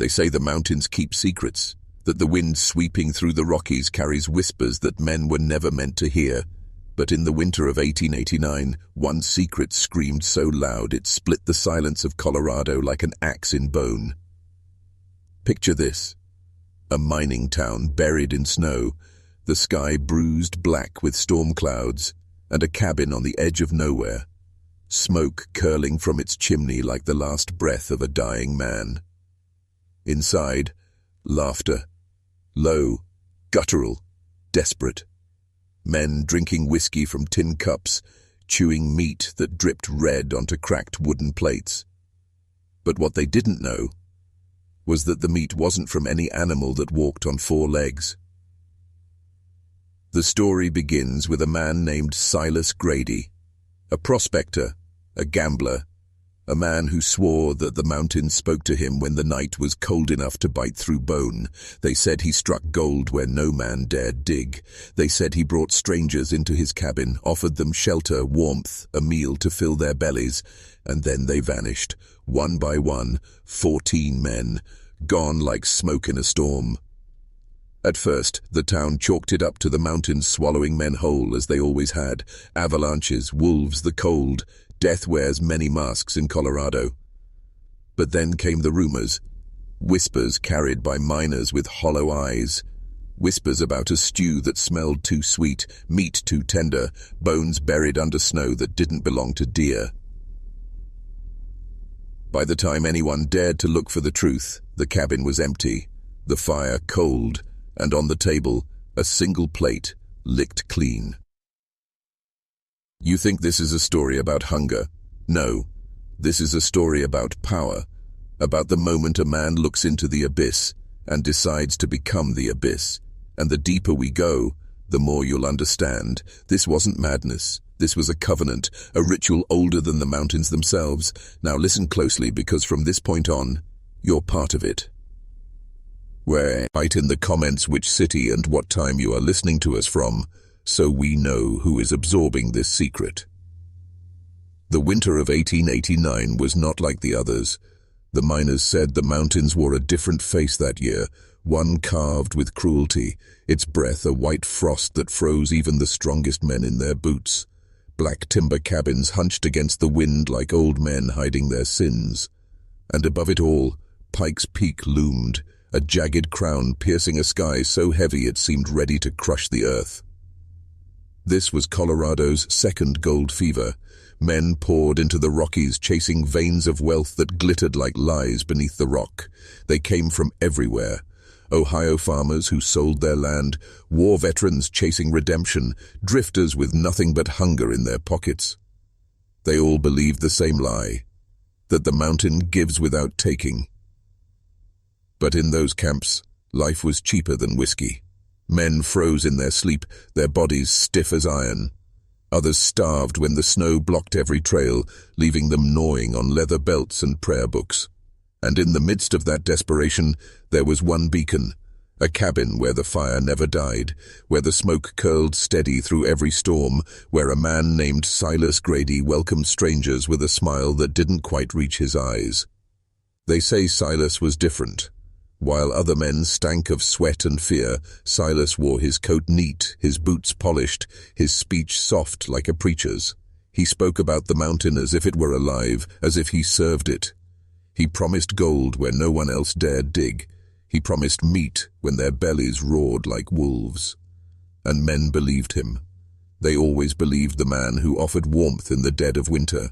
They say the mountains keep secrets, that the wind sweeping through the Rockies carries whispers that men were never meant to hear. But in the winter of 1889, one secret screamed so loud it split the silence of Colorado like an axe in bone. Picture this: a mining town buried in snow, the sky bruised black with storm clouds, and a cabin on the edge of nowhere, smoke curling from its chimney like the last breath of a dying man. Inside, laughter, low, guttural, desperate. Men drinking whiskey from tin cups, chewing meat that dripped red onto cracked wooden plates. But what they didn't know was that the meat wasn't from any animal that walked on four legs. The story begins with a man named Silas Grady, a prospector, a gambler, a man who swore that the mountains spoke to him when the night was cold enough to bite through bone. They said he struck gold where no man dared dig. They said he brought strangers into his cabin, offered them shelter, warmth, a meal to fill their bellies, and then they vanished, one by one, 14 men, gone like smoke in a storm. At first, the town chalked it up to the mountains swallowing men whole, as they always had. Avalanches, wolves, the cold. Death wears many masks in Colorado. But then came the rumors. Whispers carried by miners with hollow eyes. Whispers about a stew that smelled too sweet, meat too tender, bones buried under snow that didn't belong to deer. By the time anyone dared to look for the truth, the cabin was empty, the fire cold, and on the table, a single plate, licked clean. You think this is a story about hunger? No, this is a story about power, about the moment a man looks into the abyss and decides to become the abyss. And the deeper we go, the more you'll understand. This wasn't madness. This was a covenant, a ritual older than the mountains themselves. Now listen closely, because from this point on, you're part of it. Write in the comments which city and what time you are listening to us from, so we know who is absorbing this secret. The winter of 1889 was not like the others. The miners said the mountains wore a different face that year, one carved with cruelty, its breath a white frost that froze even the strongest men in their boots. Black timber cabins hunched against the wind like old men hiding their sins. And above it all, Pike's Peak loomed, a jagged crown piercing a sky so heavy it seemed ready to crush the earth. This was Colorado's second gold fever. Men poured into the Rockies, chasing veins of wealth that glittered like lies beneath the rock. They came from everywhere. Ohio farmers who sold their land, war veterans chasing redemption, drifters with nothing but hunger in their pockets. They all believed the same lie, that the mountain gives without taking. But in those camps, life was cheaper than whiskey. Men froze in their sleep, their bodies stiff as iron. Others starved when the snow blocked every trail, leaving them gnawing on leather belts and prayer books. And in the midst of that desperation, there was one beacon, a cabin where the fire never died, where the smoke curled steady through every storm, where a man named Silas Grady welcomed strangers with a smile that didn't quite reach his eyes. They say Silas was different. While other men stank of sweat and fear, Silas wore his coat neat, his boots polished, his speech soft like a preacher's. He spoke about the mountain as if it were alive, as if he served it. He promised gold where no one else dared dig. He promised meat when their bellies roared like wolves. And men believed him. They always believed the man who offered warmth in the dead of winter.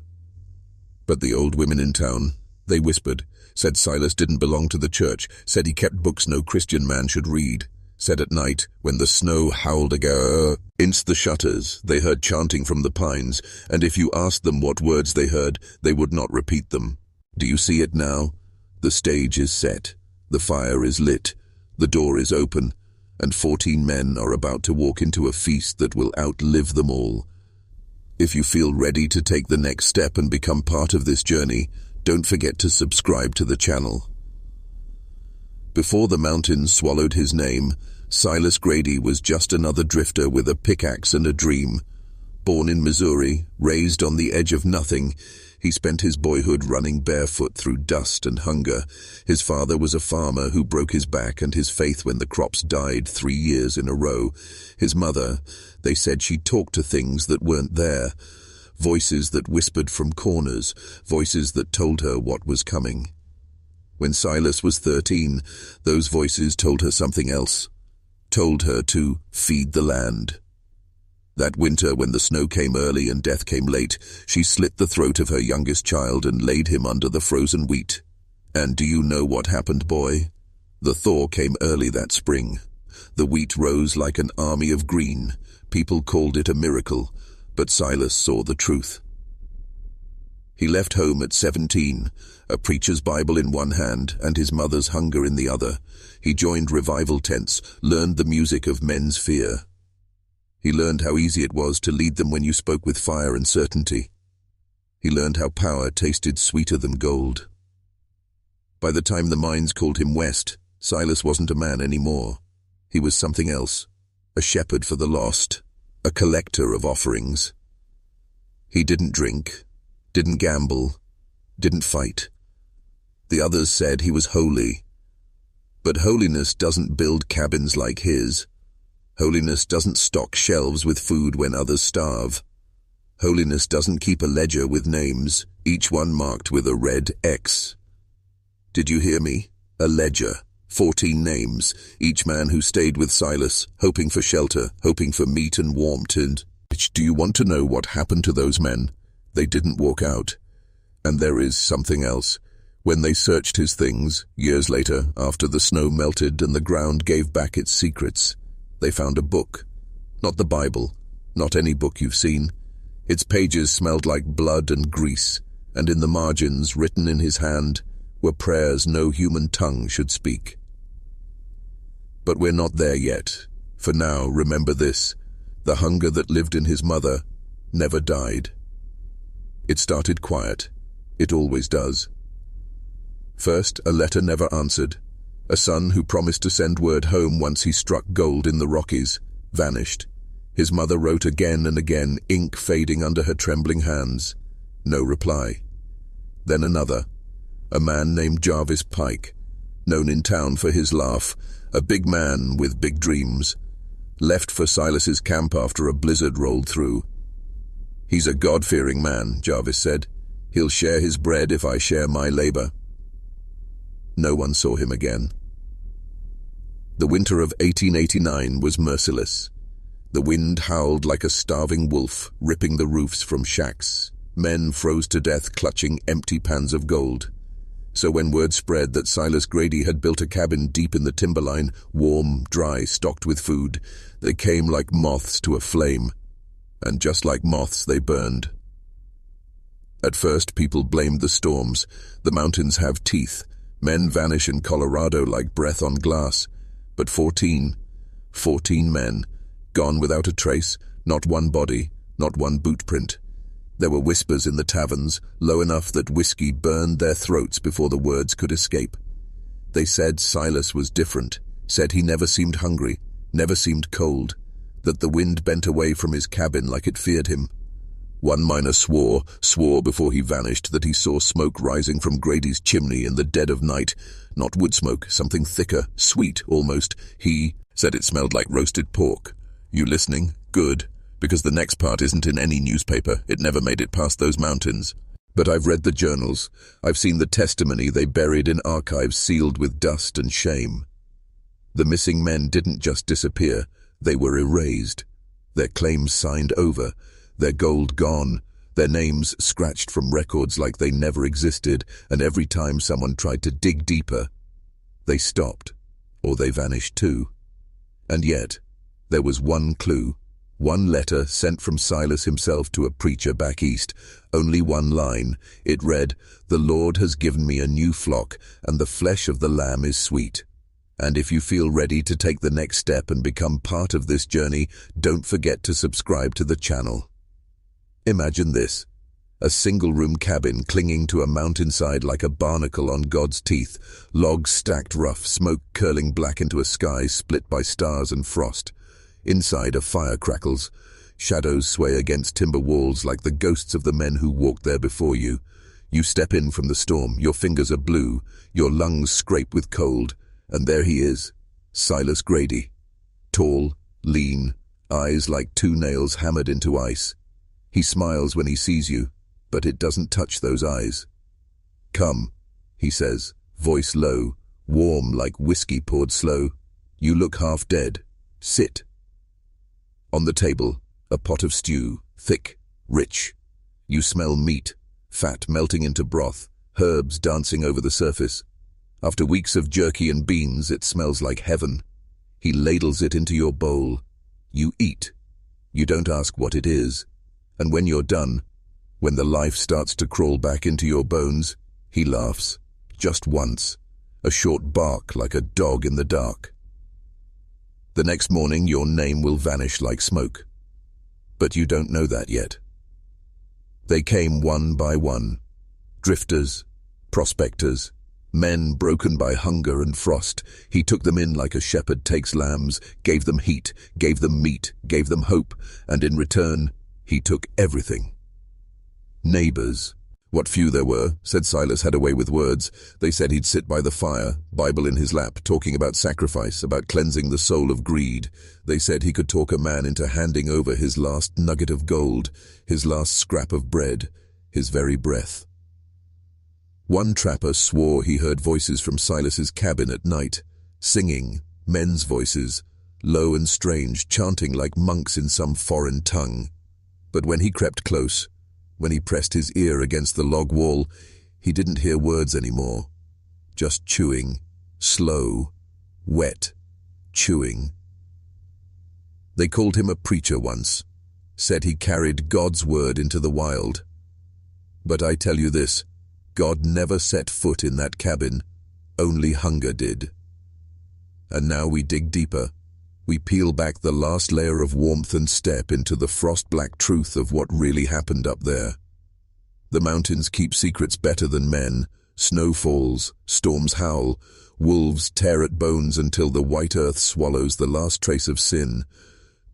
But the old women in town, they whispered, said Silas didn't belong to the church, said he kept books no Christian man should read, said at night, when the snow howled against the shutters, they heard chanting from the pines, and if you asked them what words they heard, they would not repeat them. Do you see it now? The stage is set, the fire is lit, the door is open, and 14 men are about to walk into a feast that will outlive them all. If you feel ready to take the next step and become part of this journey, don't forget to subscribe to the channel. Before the mountains swallowed his name, Silas Grady was just another drifter with a pickaxe and a dream. Born in Missouri, raised on the edge of nothing, he spent his boyhood running barefoot through dust and hunger. His father was a farmer who broke his back and his faith when the crops died 3 years in a row. His mother, they said she talked to things that weren't there. Voices that whispered from corners, voices that told her what was coming. When Silas was 13, those voices told her something else. Told her to feed the land. That winter, when the snow came early and death came late, she slit the throat of her youngest child and laid him under the frozen wheat. And do you know what happened, boy? The thaw came early that spring. The wheat rose like an army of green. People called it a miracle, but Silas saw the truth. He left home at 17, a preacher's Bible in one hand and his mother's hunger in the other. He joined revival tents, learned the music of men's fear. He learned how easy it was to lead them when you spoke with fire and certainty. He learned how power tasted sweeter than gold. By the time the mines called him west, Silas wasn't a man anymore. He was something else, a shepherd for the lost, a collector of offerings. He didn't drink, didn't gamble, didn't fight. The others said he was holy. But holiness doesn't build cabins like his. Holiness doesn't stock shelves with food when others starve. Holiness doesn't keep a ledger with names, each one marked with a red X. Did you hear me? A ledger. 14 names, each man who stayed with Silas, hoping for shelter, hoping for meat and warmth. And do you want to know what happened to those men? They didn't walk out. And there is something else. When they searched his things, years later, after the snow melted and the ground gave back its secrets, they found a book. Not the Bible, not any book you've seen. Its pages smelled like blood and grease, and in the margins, written in his hand, were prayers no human tongue should speak. But we're not there yet. For now, remember this: the hunger that lived in his mother never died. It started quiet. It always does. First, a letter never answered. A son who promised to send word home once he struck gold in the Rockies, vanished. His mother wrote again and again, ink fading under her trembling hands. No reply. Then another. A man named Jarvis Pike, known in town for his laugh, a big man with big dreams, left for Silas's camp after a blizzard rolled through. He's a God-fearing man, Jarvis said. He'll share his bread if I share my labor. No one saw him again. The winter of 1889 was merciless. The wind howled like a starving wolf, ripping the roofs from shacks. Men froze to death, clutching empty pans of gold. So when word spread that Silas Grady had built a cabin deep in the timberline, warm, dry, stocked with food, they came like moths to a flame. And just like moths, they burned. At first, people blamed the storms. The mountains have teeth. Men vanish in Colorado like breath on glass. But 14 men, gone without a trace, not one body, not one boot print. There were whispers in the taverns, low enough that whiskey burned their throats before the words could escape. They said Silas was different, said he never seemed hungry, never seemed cold, that the wind bent away from his cabin like it feared him. One miner swore before he vanished that he saw smoke rising from Grady's chimney in the dead of night. Not wood smoke, something thicker, sweet almost. He said it smelled like roasted pork. You listening? Good. Because the next part isn't in any newspaper. It never made it past those mountains. But I've read the journals. I've seen the testimony they buried in archives sealed with dust and shame. The missing men didn't just disappear. They were erased. Their claims signed over. Their gold gone, their names scratched from records like they never existed, and every time someone tried to dig deeper, they stopped, or they vanished too. And yet, there was one clue, one letter sent from Silas himself to a preacher back east, only one line. It read, "The Lord has given me a new flock, and the flesh of the lamb is sweet. And if you feel ready to take the next step and become part of this journey, don't forget to subscribe to the channel." Imagine this, a single-room cabin clinging to a mountainside like a barnacle on God's teeth, logs stacked rough, smoke curling black into a sky split by stars and frost. Inside a fire crackles. Shadows sway against timber walls like the ghosts of the men who walked there before you. You step in from the storm, your fingers are blue, your lungs scrape with cold, and there he is, Silas Grady. Tall, lean, eyes like 2 nails hammered into ice. He smiles when he sees you, but it doesn't touch those eyes. "Come," he says, voice low, warm like whiskey poured slow. You look half dead. Sit. On the table, a pot of stew, thick, rich. You smell meat, fat melting into broth, herbs dancing over the surface. After weeks of jerky and beans, it smells like heaven. He ladles it into your bowl. You eat. You don't ask what it is. And when you're done, when the life starts to crawl back into your bones, he laughs. Just once. A short bark like a dog in the dark. The next morning, your name will vanish like smoke. But you don't know that yet. They came one by one. Drifters, prospectors, men broken by hunger and frost. He took them in like a shepherd takes lambs, gave them heat, gave them meat, gave them hope, and in return, he took everything. Neighbors. What few there were, said Silas had a way with words. They said he'd sit by the fire, Bible in his lap, talking about sacrifice, about cleansing the soul of greed. They said he could talk a man into handing over his last nugget of gold, his last scrap of bread, his very breath. One trapper swore he heard voices from Silas's cabin at night, singing, men's voices, low and strange, chanting like monks in some foreign tongue. But when he crept close, when he pressed his ear against the log wall, he didn't hear words anymore. Just chewing, slow, wet, chewing. They called him a preacher once, said he carried God's word into the wild. But I tell you this, God never set foot in that cabin, only hunger did. And now we dig deeper. We peel back the last layer of warmth and step into the frost-black truth of what really happened up there. The mountains keep secrets better than men. Snow falls, storms howl, wolves tear at bones until the white earth swallows the last trace of sin.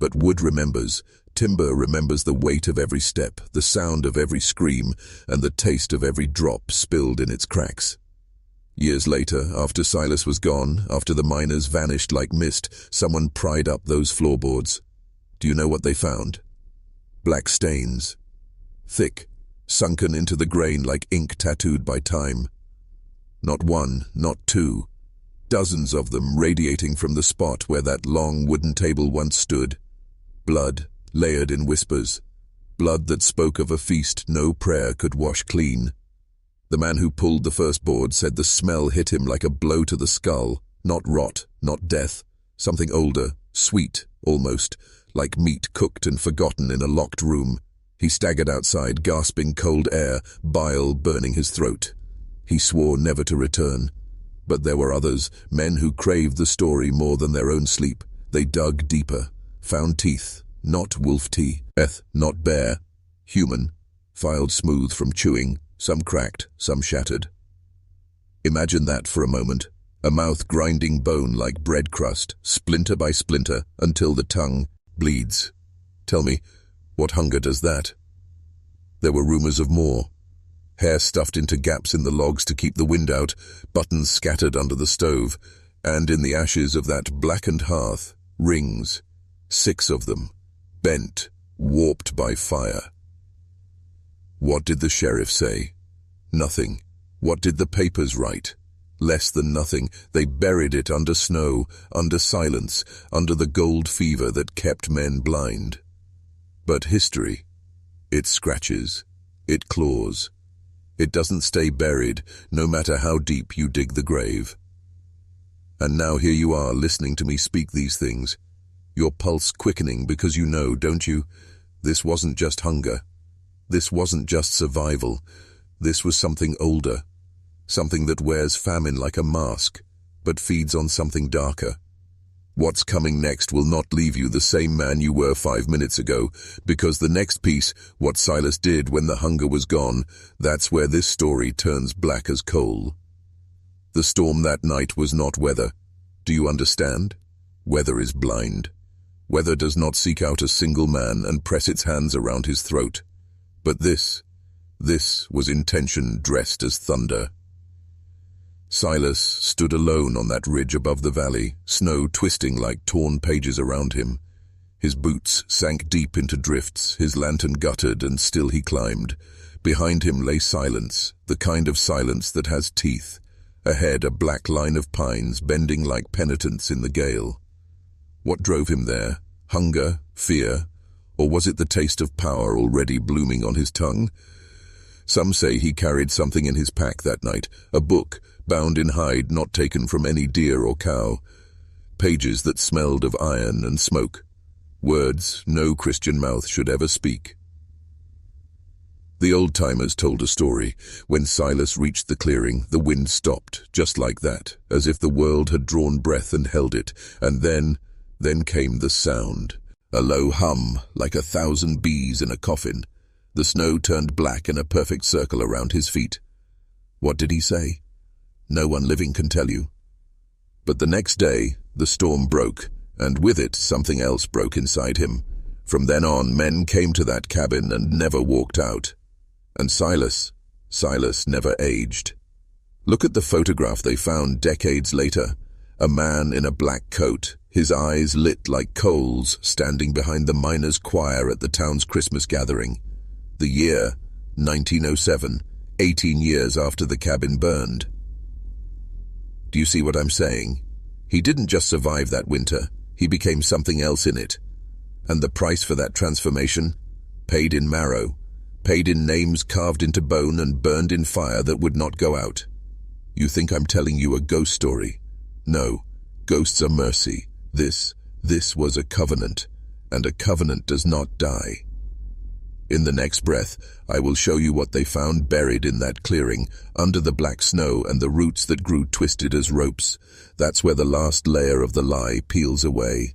But wood remembers, timber remembers the weight of every step, the sound of every scream, and the taste of every drop spilled in its cracks. Years later, after Silas was gone, after the miners vanished like mist, someone pried up those floorboards. Do you know what they found? Black stains. Thick, sunken into the grain like ink tattooed by time. Not one, not two. Dozens of them radiating from the spot where that long wooden table once stood. Blood, layered in whispers. Blood that spoke of a feast no prayer could wash clean. The man who pulled the first board said the smell hit him like a blow to the skull. Not rot, not death. Something older, sweet, almost, like meat cooked and forgotten in a locked room. He staggered outside, gasping cold air, bile burning his throat. He swore never to return. But there were others, men who craved the story more than their own sleep. They dug deeper, found teeth, not wolf teeth, not bear, human, filed smooth from chewing, some cracked, some shattered. Imagine that for a moment, a mouth grinding bone like bread crust, splinter by splinter, until the tongue bleeds. Tell me, what hunger does that? There were rumors of more. Hair stuffed into gaps in the logs to keep the wind out, buttons scattered under the stove, and in the ashes of that blackened hearth, rings, 6 of them, bent, warped by fire. What did the sheriff say? Nothing. What did the papers write? Less than nothing. They buried it under snow, under silence, under the gold fever that kept men blind. But history, it scratches, it claws. It doesn't stay buried, no matter how deep you dig the grave. And now here you are listening to me speak these things, your pulse quickening because you know, don't you? This wasn't just hunger. This wasn't just survival. This was something older, something that wears famine like a mask, but feeds on something darker. What's coming next will not leave you the same man you were 5 minutes ago, because the next piece, what Silas did when the hunger was gone, that's where this story turns black as coal. The storm that night was not weather. Do you understand? Weather is blind. Weather does not seek out a single man and press its hands around his throat. But this was intention dressed as thunder. Silas stood alone on that ridge above the valley, snow twisting like torn pages around him. His boots sank deep into drifts, his lantern guttered, and still he climbed. Behind him lay silence, the kind of silence that has teeth. Ahead, a black line of pines bending like penitents in the gale. What drove him there? Hunger? Fear? Or was it the taste of power already blooming on his tongue? Some say he carried something in his pack that night, a book, bound in hide not taken from any deer or cow. Pages that smelled of iron and smoke. Words no Christian mouth should ever speak. The old-timers told a story. When Silas reached the clearing, the wind stopped, just like that, as if the world had drawn breath and held it, and then came the sound. A low hum, like 1,000 bees in a coffin. The snow turned black in a perfect circle around his feet. What did he say? No one living can tell you. But the next day, the storm broke, and with it something else broke inside him. From then on, men came to that cabin and never walked out. And Silas never aged. Look at the photograph they found decades later. A man in a black coat, his eyes lit like coals, standing behind the miners' choir at the town's Christmas gathering. The year, 1907, 18 years after the cabin burned. Do you see what I'm saying? He didn't just survive that winter, he became something else in it. And the price for that transformation? Paid in marrow, paid in names carved into bone and burned in fire that would not go out. You think I'm telling you a ghost story? No, ghosts are mercy. This was a covenant, and a covenant does not die. In the next breath, I will show you what they found buried in that clearing, under the black snow and the roots that grew twisted as ropes. That's where the last layer of the lie peels away.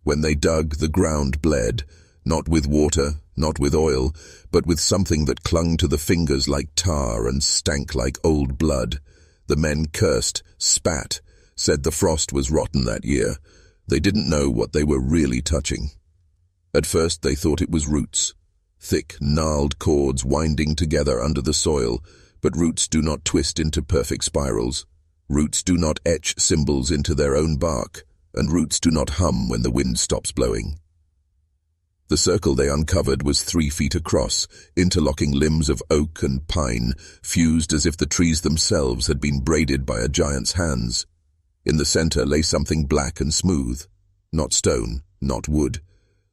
When they dug, the ground bled, not with water, not with oil, but with something that clung to the fingers like tar and stank like old blood. The men cursed, spat, said the frost was rotten that year. They didn't know what they were really touching. At first they thought it was roots. Thick, gnarled cords winding together under the soil, but roots do not twist into perfect spirals. Roots do not etch symbols into their own bark, and roots do not hum when the wind stops blowing. The circle they uncovered was 3 feet across, interlocking limbs of oak and pine, fused as if the trees themselves had been braided by a giant's hands. In the center lay something black and smooth. Not stone, not wood.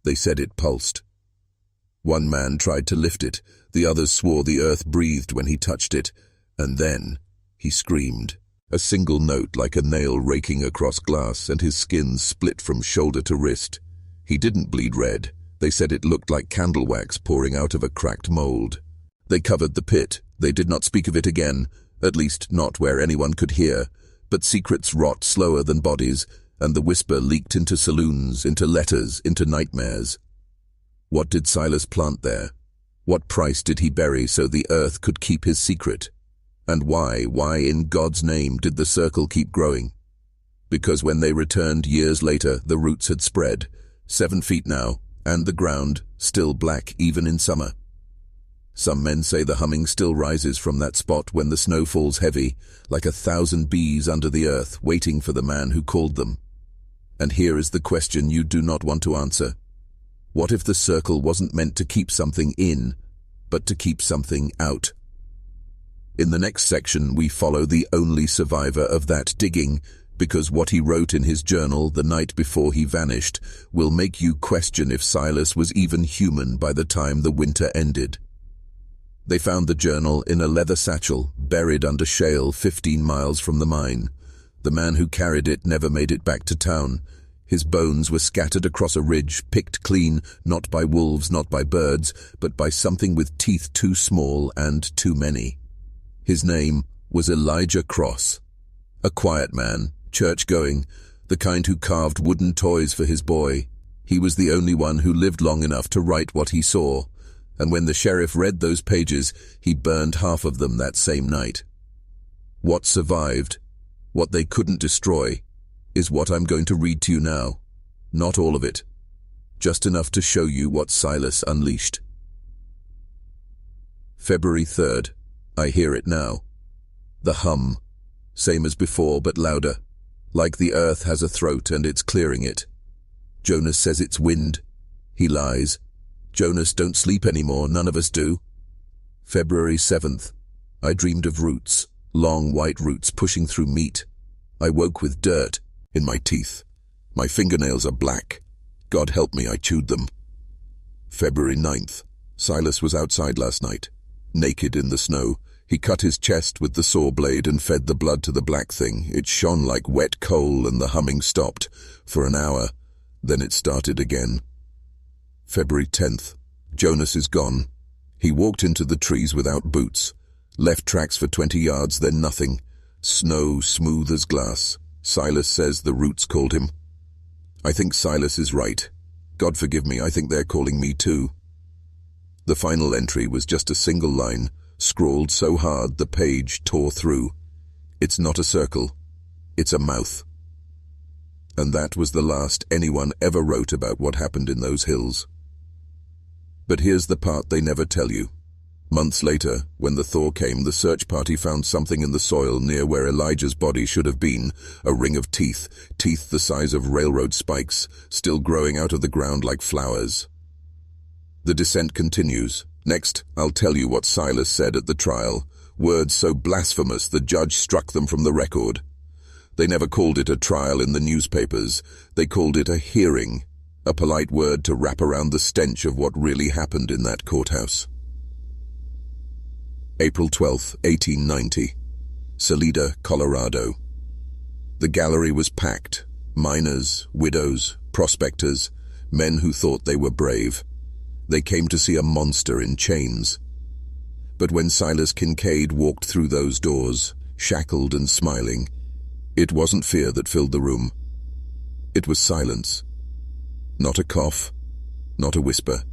They said it pulsed. One man tried to lift it, the others swore the earth breathed when he touched it, and then he screamed. A single note like a nail raking across glass, and his skin split from shoulder to wrist. He didn't bleed red. They said it looked like candle wax pouring out of a cracked mold. They covered the pit. They did not speak of it again, at least not where anyone could hear. But secrets rot slower than bodies, and the whisper leaked into saloons, into letters, into nightmares. What did Silas plant there? What price did he bury so the earth could keep his secret? And why in God's name did the circle keep growing? Because when they returned years later, the roots had spread, 7 feet now, and the ground, still black even in summer. Some men say the humming still rises from that spot when the snow falls heavy, like 1,000 bees under the earth, waiting for the man who called them. And here is the question you do not want to answer. What if the circle wasn't meant to keep something in, but to keep something out? In the next section, we follow the only survivor of that digging, because what he wrote in his journal the night before he vanished will make you question if Silas was even human by the time the winter ended. They found the journal in a leather satchel, buried under shale 15 miles from the mine. The man who carried it never made it back to town. His bones were scattered across a ridge, picked clean, not by wolves, not by birds, but by something with teeth too small and too many. His name was Elijah Cross. A quiet man, church-going, the kind who carved wooden toys for his boy. He was the only one who lived long enough to write what he saw, and when the sheriff read those pages, he burned half of them that same night. What survived, what they couldn't destroy, is what I'm going to read to you now. Not all of it, just enough to show you what Silas unleashed. February 3rd. I hear it now. The hum. Same as before, but louder. Like the earth has a throat and it's clearing it. Jonas says it's wind. He lies. Jonas, don't sleep anymore, none of us do. February 7th. I dreamed of roots, long white roots pushing through meat. I woke with dirt in my teeth. My fingernails are black. God help me, I chewed them. February 9th. Silas was outside last night, naked in the snow. He cut his chest with the saw blade and fed the blood to the black thing. It shone like wet coal and the humming stopped for an hour. Then it started again. February 10th. Jonas is gone. He walked into the trees without boots. Left tracks for 20 yards, then nothing. Snow smooth as glass. Silas says the roots called him. I think Silas is right. God forgive me, I think they're calling me too. The final entry was just a single line, scrawled so hard the page tore through. It's not a circle. It's a mouth. And that was the last anyone ever wrote about what happened in those hills. But here's the part they never tell you. Months later, when the thaw came, the search party found something in the soil near where Elijah's body should have been, a ring of teeth the size of railroad spikes, still growing out of the ground like flowers. The descent continues. Next, I'll tell you what Silas said at the trial, words so blasphemous the judge struck them from the record. They never called it a trial in the newspapers. They called it a hearing, a polite word to wrap around the stench of what really happened in that courthouse. April 12, 1890. Salida, Colorado. The gallery was packed. Miners, widows, prospectors, men who thought they were brave. They came to see a monster in chains. But when Silas Kincaid walked through those doors, shackled and smiling, it wasn't fear that filled the room. It was silence. Not a cough, not a whisper.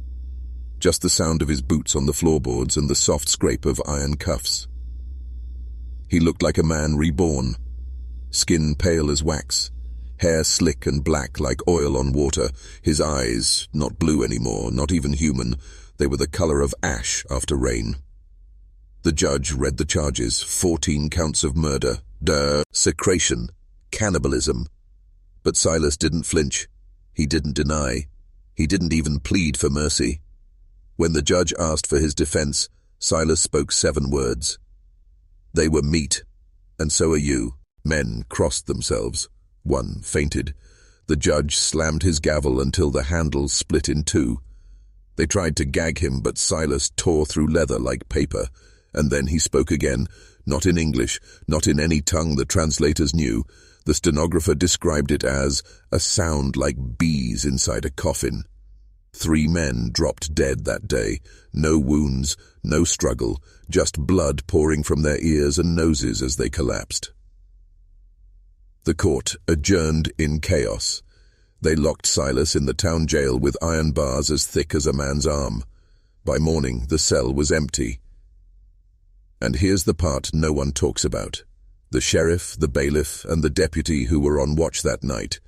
Just the sound of his boots on the floorboards and the soft scrape of iron cuffs. He looked like a man reborn, skin pale as wax, hair slick and black like oil on water, his eyes not blue anymore, not even human, they were the color of ash after rain. The judge read the charges, 14 counts of murder, desecration, cannibalism. But Silas didn't flinch. He didn't deny. He didn't even plead for mercy. When the judge asked for his defense, Silas spoke 7 words. They were meat, and so are you. Men crossed themselves. One fainted. The judge slammed his gavel until the handle split in 2. They tried to gag him, but Silas tore through leather like paper, and then he spoke again, not in English, not in any tongue the translators knew. The stenographer described it as a sound like bees inside a coffin. 3 men dropped dead that day. No wounds, no struggle, just blood pouring from their ears and noses as they collapsed. The court adjourned in chaos. They locked Silas in the town jail with iron bars as thick as a man's arm. By morning, the cell was empty. And here's the part no one talks about. The sheriff, the bailiff, and the deputy who were on watch that night,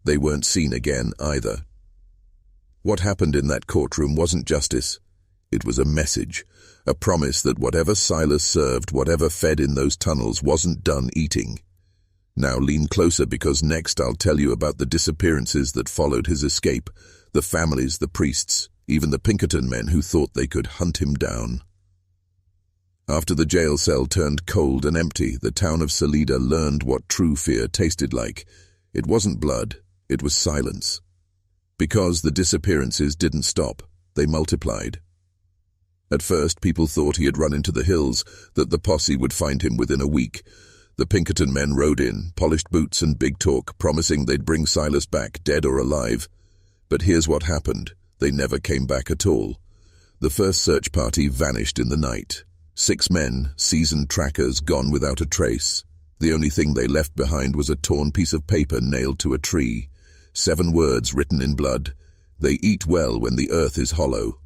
they weren't seen again either. What happened in that courtroom wasn't justice. It was a message, a promise that whatever Silas served, whatever fed in those tunnels, wasn't done eating. Now lean closer, because next I'll tell you about the disappearances that followed his escape, the families, the priests, even the Pinkerton men who thought they could hunt him down. After the jail cell turned cold and empty, the town of Salida learned what true fear tasted like. It wasn't blood, it was silence. Because the disappearances didn't stop, they multiplied. At first, people thought he had run into the hills, that the posse would find him within a week. The Pinkerton men rode in, polished boots and big talk, promising they'd bring Silas back, dead or alive. But here's what happened. They never came back at all. The first search party vanished in the night. 6 men, seasoned trackers, gone without a trace. The only thing they left behind was a torn piece of paper nailed to a tree. 7 words written in blood. They eat well when the earth is hollow.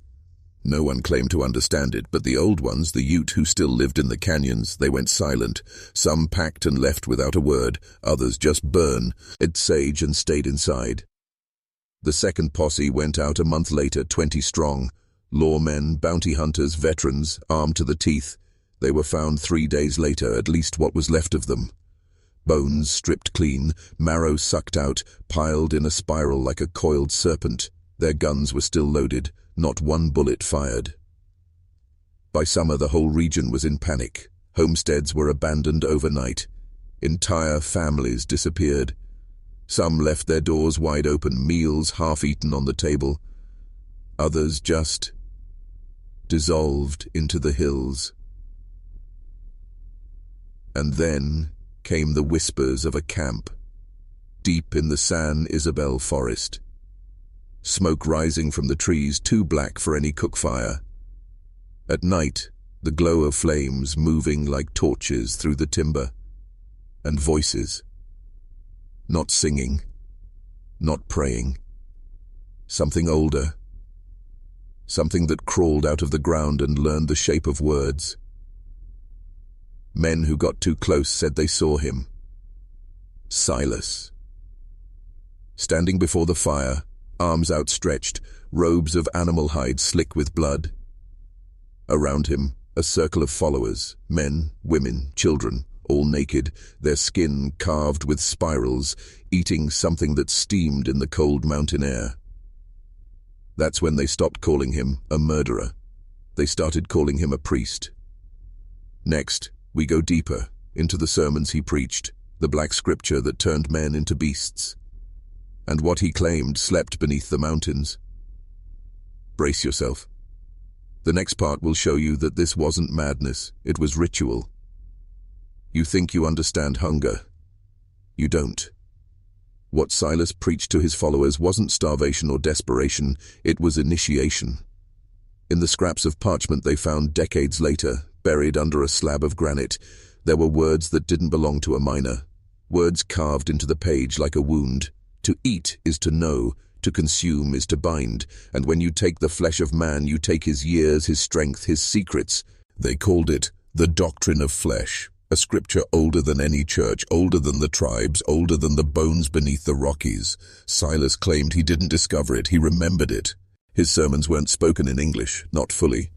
No one claimed to understand it, but the old ones, the Ute who still lived in the canyons, they went silent. Some packed and left without a word, others just burned, ate sage and stayed inside. The second posse went out a month later, 20 strong. Lawmen, bounty hunters, veterans, armed to the teeth. They were found 3 days later, at least what was left of them. Bones stripped clean, marrow sucked out, piled in a spiral like a coiled serpent. Their guns were still loaded, not one bullet fired. By summer, the whole region was in panic. Homesteads were abandoned overnight. Entire families disappeared. Some left their doors wide open, meals half-eaten on the table. Others just dissolved into the hills. And then came the whispers of a camp, deep in the San Isabel forest. Smoke rising from the trees, too black for any cook fire. At night, the glow of flames moving like torches through the timber. And voices. Not singing, not praying. Something older. Something that crawled out of the ground and learned the shape of words. Men who got too close said they saw him. Silas. Standing before the fire, arms outstretched, robes of animal hide slick with blood. Around him, a circle of followers, men, women, children, all naked, their skin carved with spirals, eating something that steamed in the cold mountain air. That's when they stopped calling him a murderer. They started calling him a priest. Next, we go deeper into the sermons he preached, the black scripture that turned men into beasts, and what he claimed slept beneath the mountains. Brace yourself. The next part will show you that this wasn't madness, it was ritual. You think you understand hunger. You don't. What Silas preached to his followers wasn't starvation or desperation, it was initiation. In the scraps of parchment they found decades later, buried under a slab of granite, there were words that didn't belong to a miner. Words carved into the page like a wound. To eat is to know, to consume is to bind, and when you take the flesh of man, you take his years, his strength, his secrets. They called it the Doctrine of Flesh, a scripture older than any church, older than the tribes, older than the bones beneath the Rockies. Silas claimed he didn't discover it, he remembered it. His sermons weren't spoken in English, not fully.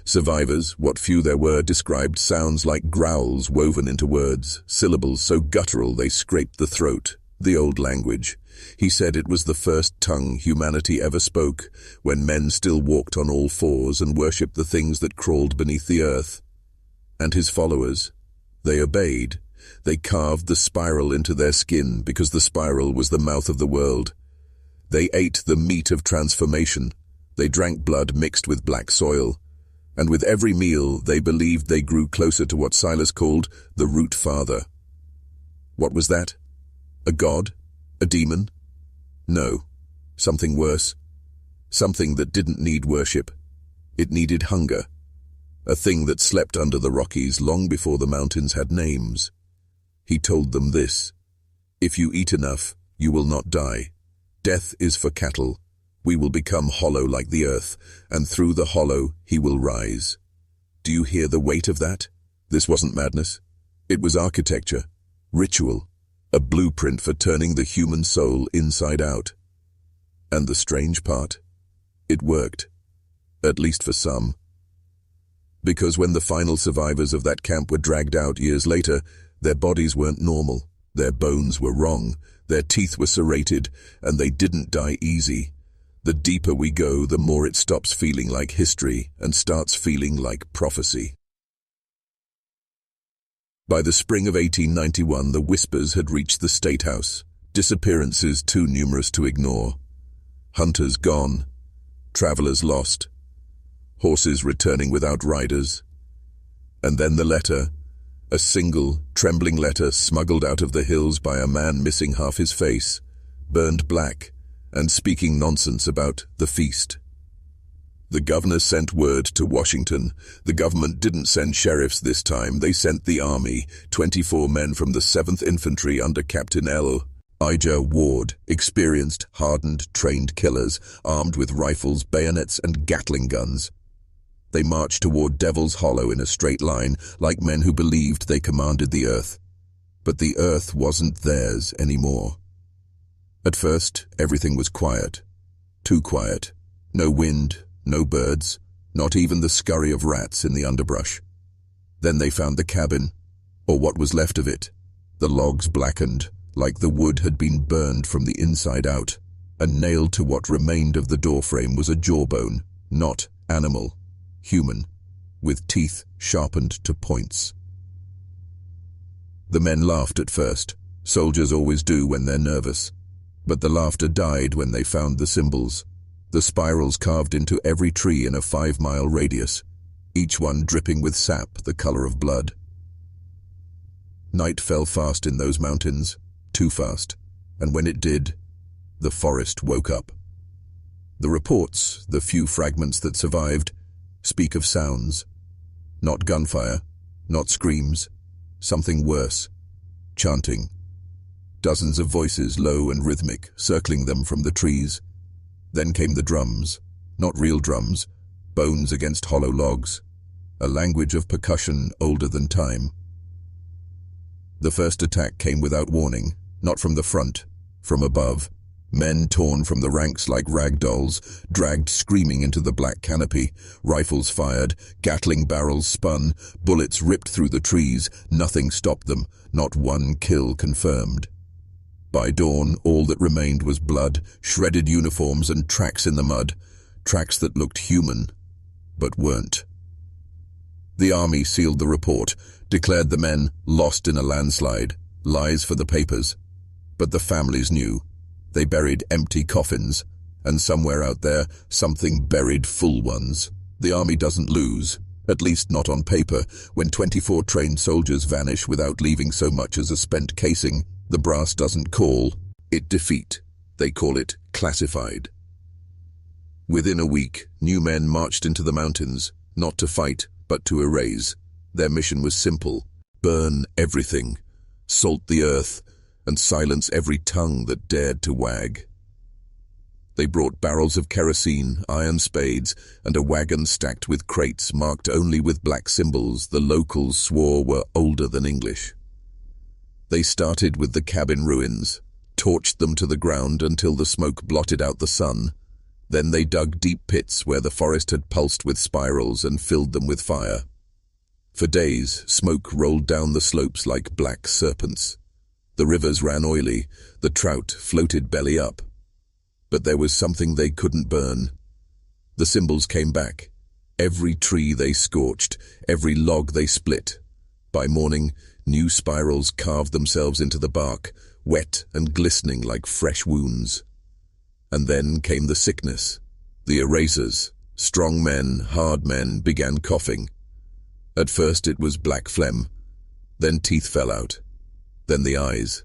Survivors, what few there were, described sounds like growls woven into words, syllables so guttural they scraped the throat. The old language. He said it was the first tongue humanity ever spoke, when men still walked on all fours and worshipped the things that crawled beneath the earth. And his followers, they obeyed. They carved the spiral into their skin because the spiral was the mouth of the world. They ate the meat of transformation. They drank blood mixed with black soil. And with every meal, they believed they grew closer to what Silas called the root father. What was that? A god? A demon? No. Something worse. Something that didn't need worship. It needed hunger. A thing that slept under the Rockies long before the mountains had names. He told them this: if you eat enough, you will not die. Death is for cattle. We will become hollow like the earth, and through the hollow he will rise. Do you hear the weight of that? This wasn't madness. It was architecture, ritual, a blueprint for turning the human soul inside out. And the strange part? It worked. At least for some. Because when the final survivors of that camp were dragged out years later, their bodies weren't normal, their bones were wrong, their teeth were serrated, and they didn't die easy. The deeper we go, the more it stops feeling like history and starts feeling like prophecy. By the spring of 1891, the whispers had reached the State House. Disappearances too numerous to ignore. Hunters gone. Travelers lost. Horses returning without riders. And then the letter. A single, trembling letter smuggled out of the hills by a man missing half his face, burned black, and speaking nonsense about the feast. The governor sent word to Washington. The government didn't send sheriffs this time. They sent the army, 24 men from the 7th Infantry under Captain L. Elijah Ward, experienced, hardened, trained killers, armed with rifles, bayonets, and Gatling guns. They marched toward Devil's Hollow in a straight line, like men who believed they commanded the earth. But the earth wasn't theirs anymore. At first, everything was quiet. Too quiet. No wind, no birds, not even the scurry of rats in the underbrush. Then they found the cabin, or what was left of it. The logs blackened, like the wood had been burned from the inside out, and nailed to what remained of the doorframe was a jawbone, not animal, human, with teeth sharpened to points. The men laughed at first. Soldiers always do when they're nervous. But the laughter died when they found the symbols, the spirals carved into every tree in a 5-mile radius, each one dripping with sap the color of blood. Night fell fast in those mountains, too fast, and when it did, the forest woke up. The reports, the few fragments that survived, speak of sounds. Not gunfire, not screams, something worse. Chanting. Dozens of voices, low and rhythmic, circling them from the trees. Then came the drums, not real drums, bones against hollow logs, a language of percussion older than time. The first attack came without warning, not from the front, from above. Men torn from the ranks like rag dolls, dragged screaming into the black canopy, rifles fired, Gatling barrels spun, bullets ripped through the trees, nothing stopped them, not one kill confirmed. By dawn, all that remained was blood, shredded uniforms and tracks in the mud, tracks that looked human, but weren't. The army sealed the report, declared the men lost in a landslide, lies for the papers. But the families knew. They buried empty coffins, and somewhere out there, something buried full ones. The army doesn't lose, at least not on paper. When 24 trained soldiers vanish without leaving so much as a spent casing, the brass doesn't call it defeat. They call it classified. Within a week, new men marched into the mountains, not to fight, but to erase. Their mission was simple: burn everything, salt the earth, and silence every tongue that dared to wag. They brought barrels of kerosene, iron spades, and a wagon stacked with crates marked only with black symbols the locals swore were older than English. They started with the cabin ruins, torched them to the ground until the smoke blotted out the sun. Then they dug deep pits where the forest had pulsed with spirals and filled them with fire. For days, smoke rolled down the slopes like black serpents. The rivers ran oily, the trout floated belly up. But there was something they couldn't burn. The symbols came back. Every tree they scorched, every log they split. By morning, new spirals carved themselves into the bark, wet and glistening like fresh wounds. And then came the sickness. The erasers, strong men, hard men, began coughing. At first it was black phlegm. Then teeth fell out. Then the eyes.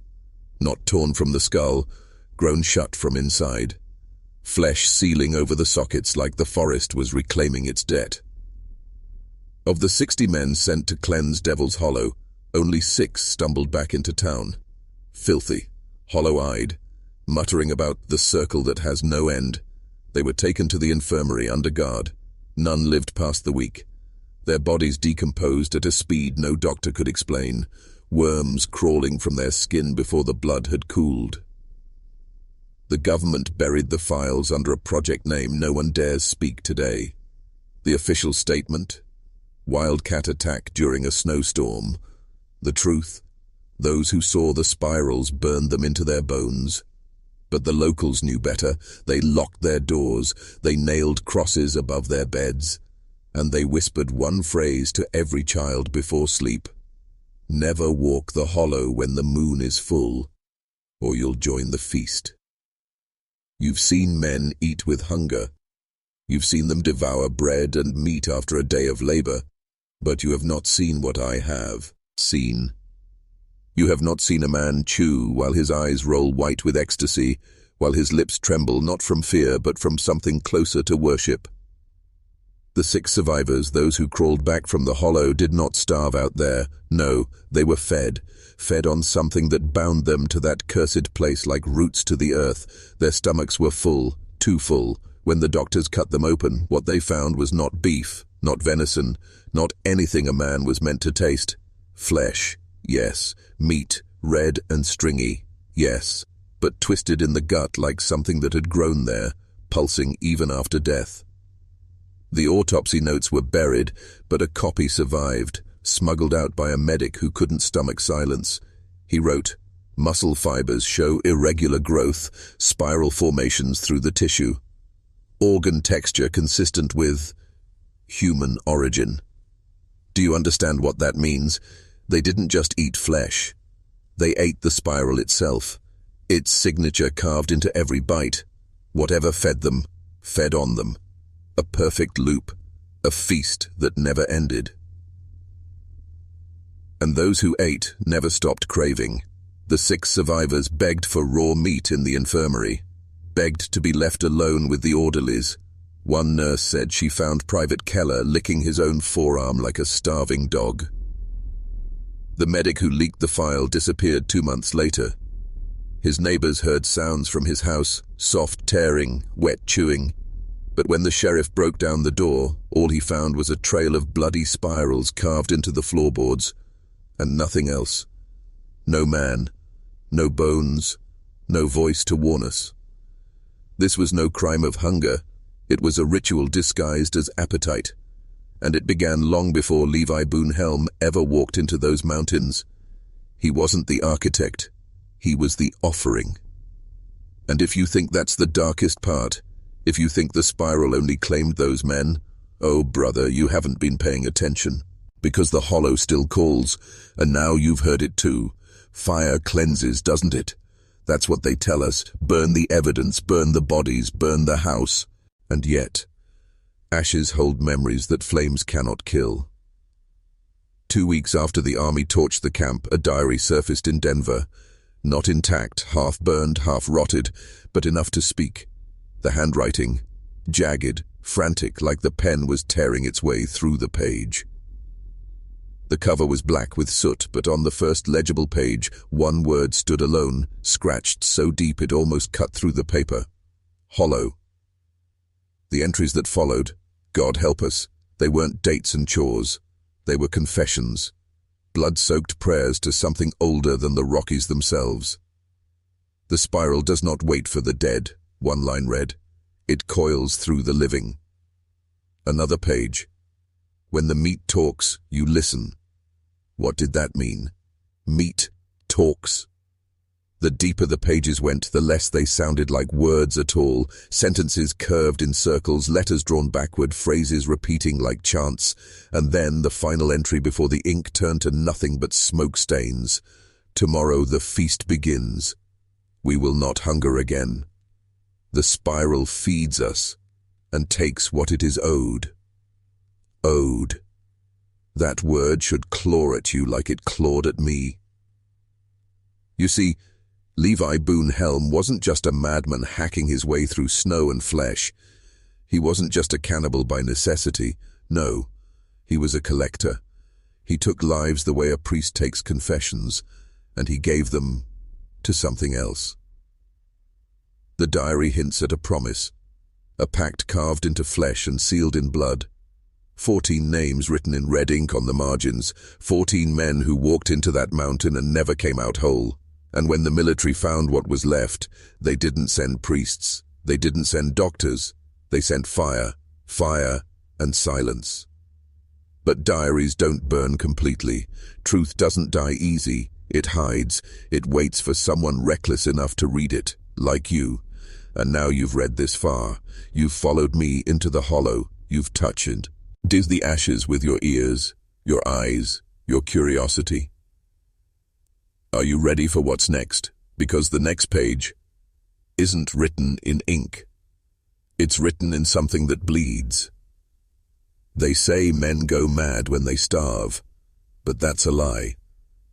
Not torn from the skull, grown shut from inside. Flesh sealing over the sockets like the forest was reclaiming its debt. Of the 60 men sent to cleanse Devil's Hollow, only 6 stumbled back into town. Filthy, hollow-eyed, muttering about the circle that has no end. They were taken to the infirmary under guard. None lived past the week. Their bodies decomposed at a speed no doctor could explain, worms crawling from their skin before the blood had cooled. The government buried the files under a project name no one dares speak today. The official statement: wildcat attack during a snowstorm. The truth: those who saw the spirals burned them into their bones. But the locals knew better. They locked their doors, they nailed crosses above their beds, and they whispered one phrase to every child before sleep: never walk the hollow when the moon is full, or you'll join the feast. You've seen men eat with hunger. You've seen them devour bread and meat after a day of labor, but you have not seen what I have seen. You have not seen a man chew while his eyes roll white with ecstasy, while his lips tremble not from fear but from something closer to worship. The 6 survivors, those who crawled back from the hollow, did not starve out there. No, they were fed on something that bound them to that cursed place like roots to the earth. Their stomachs were full, too full. When the doctors cut them open, what they found was not beef, not venison, not anything a man was meant to taste. Flesh, yes. Meat, red and stringy, yes. But twisted in the gut like something that had grown there, pulsing even after death. The autopsy notes were buried, but a copy survived, smuggled out by a medic who couldn't stomach silence. He wrote, "Muscle fibers show irregular growth, spiral formations through the tissue. Organ texture consistent with human origin." Do you understand what that means? They didn't just eat flesh. They ate the spiral itself, its signature carved into every bite. Whatever fed them, fed on them. A perfect loop, a feast that never ended. And those who ate never stopped craving. The 6 survivors begged for raw meat in the infirmary, begged to be left alone with the orderlies. One nurse said she found Private Keller licking his own forearm like a starving dog. The medic who leaked the file disappeared 2 months later. His neighbors heard sounds from his house, soft tearing, wet chewing. But when the sheriff broke down the door, all he found was a trail of bloody spirals carved into the floorboards, and nothing else. No man, no bones, no voice to warn us. This was no crime of hunger. It was a ritual disguised as appetite, and it began long before Levi Boone-Helm ever walked into those mountains. He wasn't the architect, he was the offering. And if you think that's the darkest part, if you think the spiral only claimed those men, oh brother, you haven't been paying attention. Because the hollow still calls, and now you've heard it too. Fire cleanses, doesn't it? That's what they tell us. Burn the evidence, burn the bodies, burn the house. And yet, ashes hold memories that flames cannot kill. 2 weeks after the army torched the camp, a diary surfaced in Denver. Not intact, half burned, half rotted, but enough to speak. The handwriting, jagged, frantic, like the pen was tearing its way through the page. The cover was black with soot, but on the first legible page, one word stood alone, scratched so deep it almost cut through the paper. Hollow. The entries that followed, God help us, they weren't dates and chores. They were confessions, blood-soaked prayers to something older than the Rockies themselves. The spiral does not wait for the dead, one line read. It coils through the living. Another page. When the meat talks, you listen. What did that mean? Meat talks. The deeper the pages went, the less they sounded like words at all, sentences curved in circles, letters drawn backward, phrases repeating like chants, and then the final entry before the ink turned to nothing but smoke stains. Tomorrow the feast begins. We will not hunger again. The spiral feeds us and takes what it is owed. Owed. That word should claw at you like it clawed at me. You see, Levi Boone-Helm wasn't just a madman hacking his way through snow and flesh. He wasn't just a cannibal by necessity. No, he was a collector. He took lives the way a priest takes confessions, and he gave them to something else. The diary hints at a promise, a pact carved into flesh and sealed in blood. 14 names written in red ink on the margins, 14 men who walked into that mountain and never came out whole. And when the military found what was left, they didn't send priests, they didn't send doctors, they sent fire, fire and silence. But diaries don't burn completely. Truth doesn't die easy. It hides. It waits for someone reckless enough to read it, like you. And now you've read this far. You've followed me into the hollow. You've touched. Diz the ashes with your ears, your eyes, your curiosity. Are you ready for what's next? Because the next page isn't written in ink. It's written in something that bleeds. They say men go mad when they starve, but that's a lie.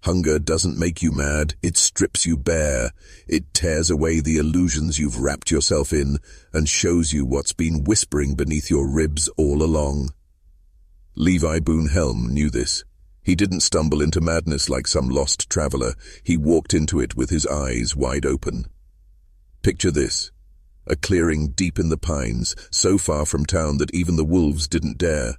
Hunger doesn't make you mad, it strips you bare. It tears away the illusions you've wrapped yourself in and shows you what's been whispering beneath your ribs all along. Levi Boone-Helm knew this. He didn't stumble into madness like some lost traveler. He walked into it with his eyes wide open. Picture this. A clearing deep in the pines, so far from town that even the wolves didn't dare.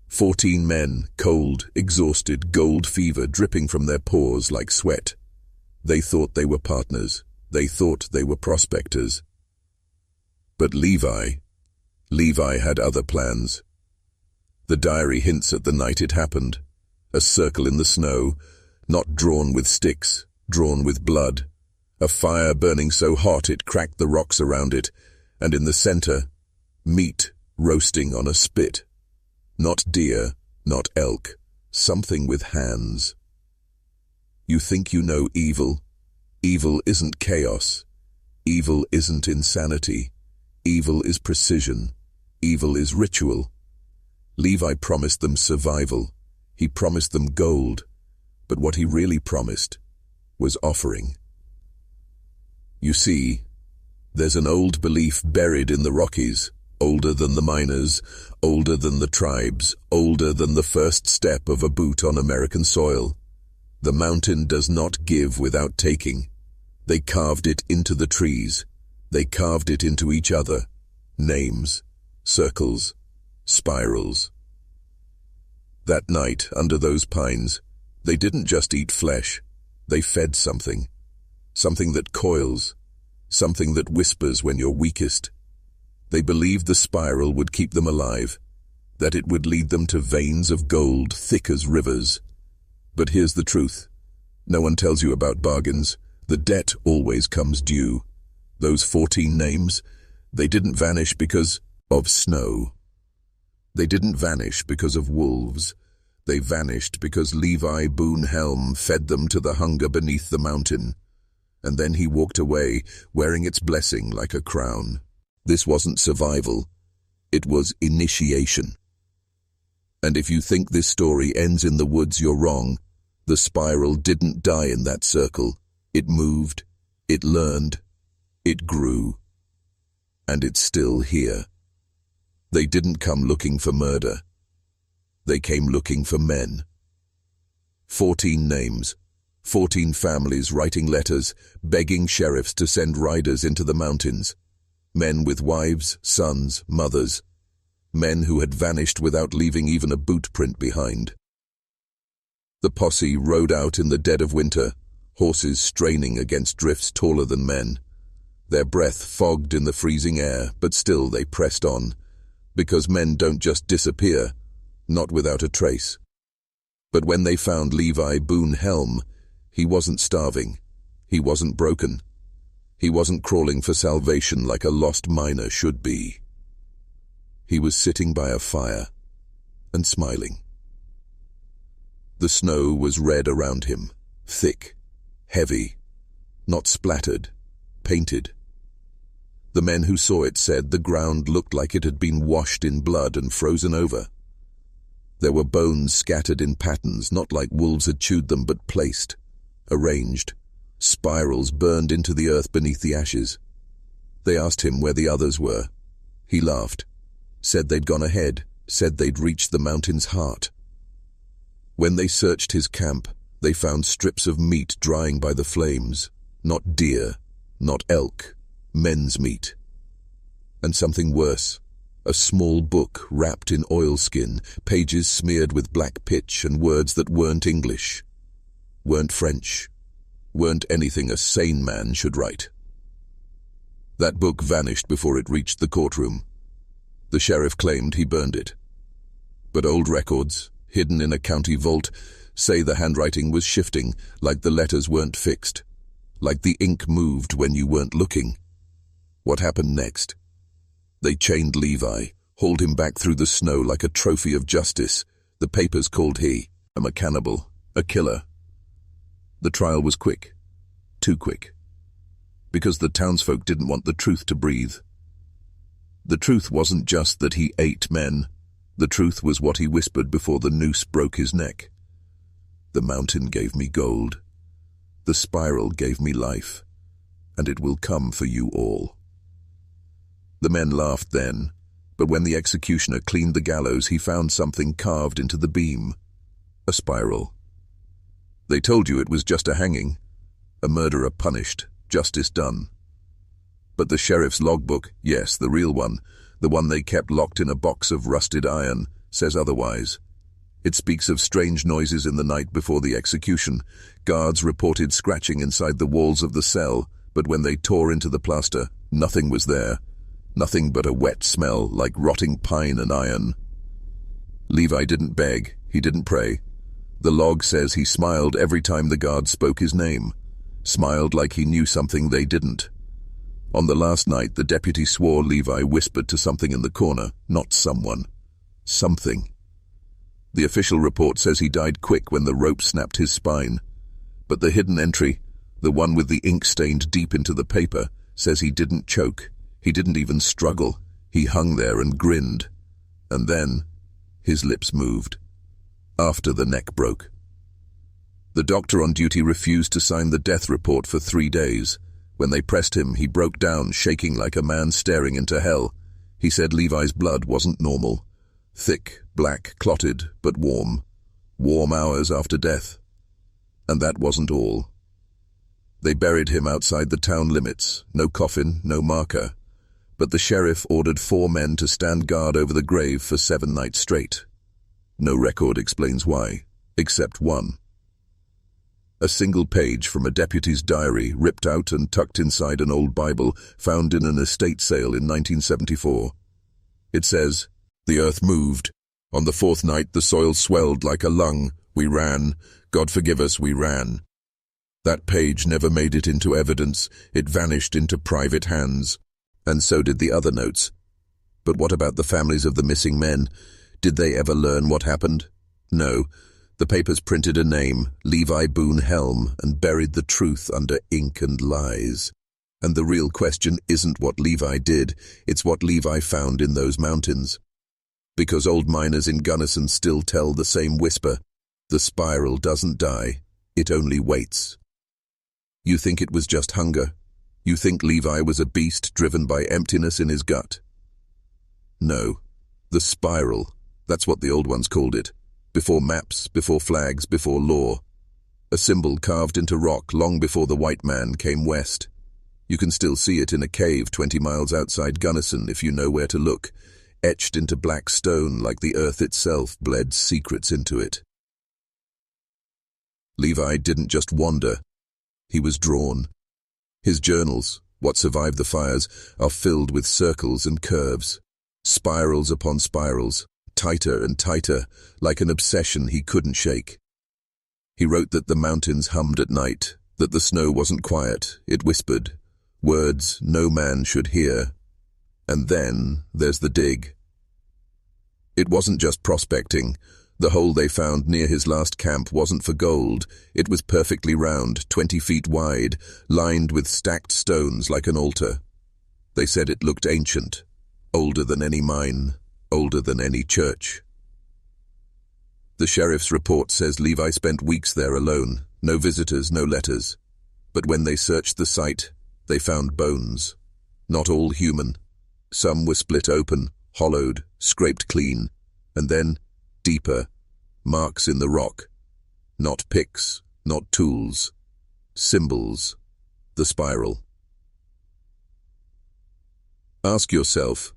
14 men, cold, exhausted, gold fever dripping from their pores like sweat. They thought they were partners. They thought they were prospectors. But Levi had other plans. The diary hints at the night it happened. A circle in the snow, not drawn with sticks, drawn with blood. A fire burning so hot it cracked the rocks around it, and in the center, meat roasting on a spit. Not deer, not elk, something with hands. You think you know evil? Evil isn't chaos. Evil isn't insanity. Evil is precision. Evil is ritual. Levi promised them survival. He promised them gold. But what he really promised was offering. You see, there's an old belief buried in the Rockies, older than the miners, older than the tribes, older than the first step of a boot on American soil. The mountain does not give without taking. They carved it into the trees. They carved it into each other. Names, circles, spirals. That night, under those pines, they didn't just eat flesh. They fed something. Something that coils. Something that whispers when you're weakest. They believed the spiral would keep them alive, that it would lead them to veins of gold thick as rivers. But here's the truth. No one tells you about bargains. The debt always comes due. Those 14 names, they didn't vanish because of snow. They didn't vanish because of wolves. They vanished because Levi Boone Helm fed them to the hunger beneath the mountain. And then he walked away, wearing its blessing like a crown. This wasn't survival. It was initiation. And if you think this story ends in the woods, you're wrong. The spiral didn't die in that circle. It moved, it learned, it grew. And it's still here. They didn't come looking for murder. They came looking for men. 14 names, 14 families writing letters, begging sheriffs to send riders into the mountains. Men with wives, sons, mothers. Men who had vanished without leaving even a boot print behind. The posse rode out in the dead of winter, horses straining against drifts taller than men. Their breath fogged in the freezing air, but still they pressed on, because men don't just disappear, not without a trace. But when they found Levi Boone Helm, he wasn't starving, he wasn't broken, he wasn't crawling for salvation like a lost miner should be. He was sitting by a fire and smiling. The snow was red around him, thick, heavy, not splattered, painted. The men who saw it said the ground looked like it had been washed in blood and frozen over. There were bones scattered in patterns, not like wolves had chewed them, but placed, arranged, spirals burned into the earth beneath the ashes. They asked him where the others were. He laughed, said they'd gone ahead, said they'd reached the mountain's heart. When they searched his camp, they found strips of meat drying by the flames. Not deer, not elk, men's meat. And something worse, a small book wrapped in oilskin, pages smeared with black pitch and words that weren't English, weren't French, weren't anything a sane man should write. That book vanished before it reached the courtroom. The sheriff claimed he burned it. But old records, hidden in a county vault, say the handwriting was shifting, like the letters weren't fixed, like the ink moved when you weren't looking. What happened next? They chained Levi, hauled him back through the snow like a trophy of justice. The papers called he a cannibal, a killer. The trial was quick, too quick, because the townsfolk didn't want the truth to breathe. The truth wasn't just that he ate men. The truth was what he whispered before the noose broke his neck. The mountain gave me gold. The spiral gave me life, and it will come for you all. The men laughed then, but when the executioner cleaned the gallows, he found something carved into the beam. A spiral. They told you it was just a hanging, a murderer punished, justice done. But the sheriff's logbook, yes, the real one, the one they kept locked in a box of rusted iron, says otherwise. It speaks of strange noises in the night before the execution. Guards reported scratching inside the walls of the cell, but when they tore into the plaster, nothing was there. Nothing but a wet smell like rotting pine and iron. Levi didn't beg, he didn't pray. The log says he smiled every time the guard spoke his name. Smiled like he knew something they didn't. On the last night, the deputy swore Levi whispered to something in the corner, not someone. Something. The official report says he died quick when the rope snapped his spine. But the hidden entry, the one with the ink stained deep into the paper, says he didn't choke. He didn't even struggle. He hung there and grinned. And then, his lips moved. After the neck broke. The doctor on duty refused to sign the death report for 3 days. When they pressed him, he broke down, shaking like a man staring into hell. He said Levi's blood wasn't normal. Thick, black, clotted, but warm. Warm hours after death. And that wasn't all. They buried him outside the town limits. No coffin, no marker. But the sheriff ordered 4 men to stand guard over the grave for 7 nights straight. No record explains why, except one. A single page from a deputy's diary, ripped out and tucked inside an old Bible found in an estate sale in 1974. It says, "The earth moved. On the 4th night the soil swelled like a lung. We ran. God forgive us, we ran." That page never made it into evidence. It vanished into private hands. And so did the other notes. But what about the families of the missing men? Did they ever learn what happened? No. The papers printed a name, Levi Boone Helm, and buried the truth under ink and lies. And the real question isn't what Levi did, it's what Levi found in those mountains. Because old miners in Gunnison still tell the same whisper, the spiral doesn't die, it only waits. You think it was just hunger? You think Levi was a beast driven by emptiness in his gut? No. The spiral, that's what the old ones called it. Before maps, before flags, before law. A symbol carved into rock long before the white man came west. You can still see it in a cave 20 miles outside Gunnison if you know where to look, etched into black stone like the earth itself bled secrets into it. Levi didn't just wander. He was drawn. His journals, what survived the fires, are filled with circles and curves, spirals upon spirals, tighter and tighter, like an obsession he couldn't shake. He wrote that the mountains hummed at night, that the snow wasn't quiet, it whispered, words no man should hear. And then there's the dig. It wasn't just prospecting. The hole they found near his last camp wasn't for gold. It was perfectly round, 20 feet wide, lined with stacked stones like an altar. They said it looked ancient, older than any mine, older than any church. The sheriff's report says Levi spent weeks there alone, no visitors, no letters. But when they searched the site, they found bones. Not all human. Some were split open, hollowed, scraped clean, and then, deeper, marks in the rock. Not picks, not tools. Symbols. The spiral. Ask yourself,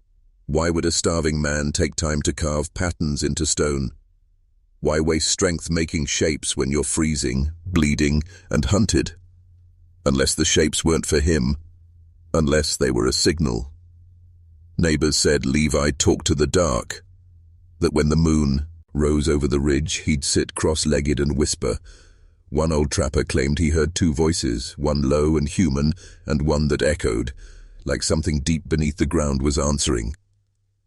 why would a starving man take time to carve patterns into stone? Why waste strength making shapes when you're freezing, bleeding, and hunted? Unless the shapes weren't for him. Unless they were a signal. Neighbors said Levi talked to the dark. That when the moon rose over the ridge, he'd sit cross-legged and whisper. One old trapper claimed he heard 2 voices, one low and human, and one that echoed, like something deep beneath the ground was answering.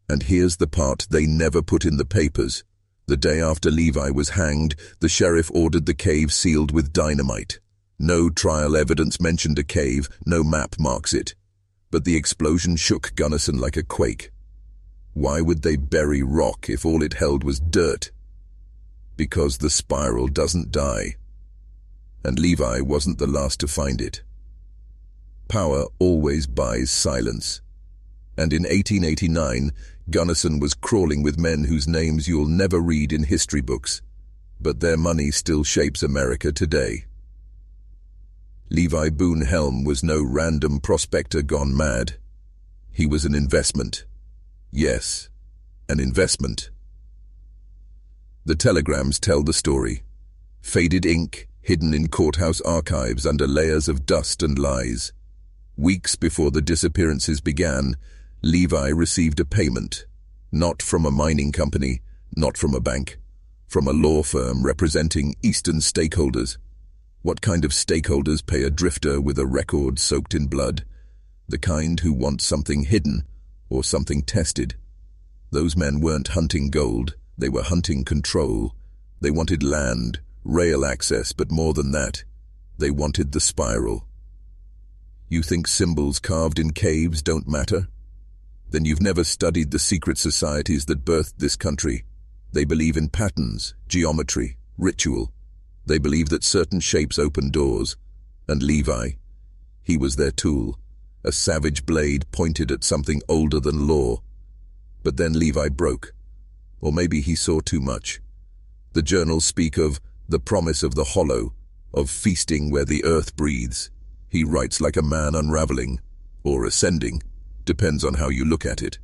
And here's the part they never put in the papers. The day after Levi was hanged, the sheriff ordered the cave sealed with dynamite. No trial evidence mentioned a cave, no map marks it. But the explosion shook Gunnison like a quake. Why would they bury rock if all it held was dirt? Because the spiral doesn't die. And Levi wasn't the last to find it. Power always buys silence. And in 1889, Gunnison was crawling with men whose names you'll never read in history books. But their money still shapes America today. Levi Boone Helm was no random prospector gone mad. He was an investment. Yes, an investment. The telegrams tell the story. Faded ink, hidden in courthouse archives under layers of dust and lies. Weeks before the disappearances began, Levi received a payment, not from a mining company, not from a bank, from a law firm representing Eastern stakeholders. What kind of stakeholders pay a drifter with a record soaked in blood? The kind who want something hidden or something tested. Those men weren't hunting gold, they were hunting control. They wanted land, rail access, but more than that, they wanted the spiral. You think symbols carved in caves don't matter? Then you've never studied the secret societies that birthed this country. They believe in patterns, geometry, ritual. They believe that certain shapes open doors. And Levi, he was their tool, a savage blade pointed at something older than law. But then Levi broke. Or maybe he saw too much. The journals speak of the promise of the hollow, of feasting where the earth breathes. He writes like a man unraveling, or ascending, depends on how you look at it.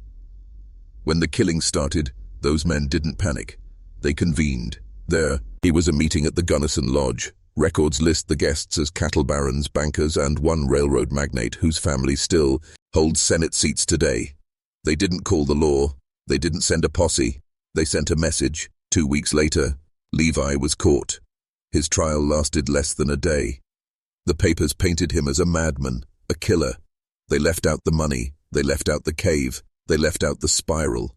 When the killing started, those men didn't panic. They convened. There, he was a meeting at the Gunnison Lodge. Records list the guests as cattle barons, bankers, and one railroad magnate whose family still holds Senate seats today. They didn't call the law. They didn't send a posse. They sent a message. 2 weeks later, Levi was caught. His trial lasted less than a day. The papers painted him as a madman, a killer. They left out the money. They left out the cave. They left out the spiral.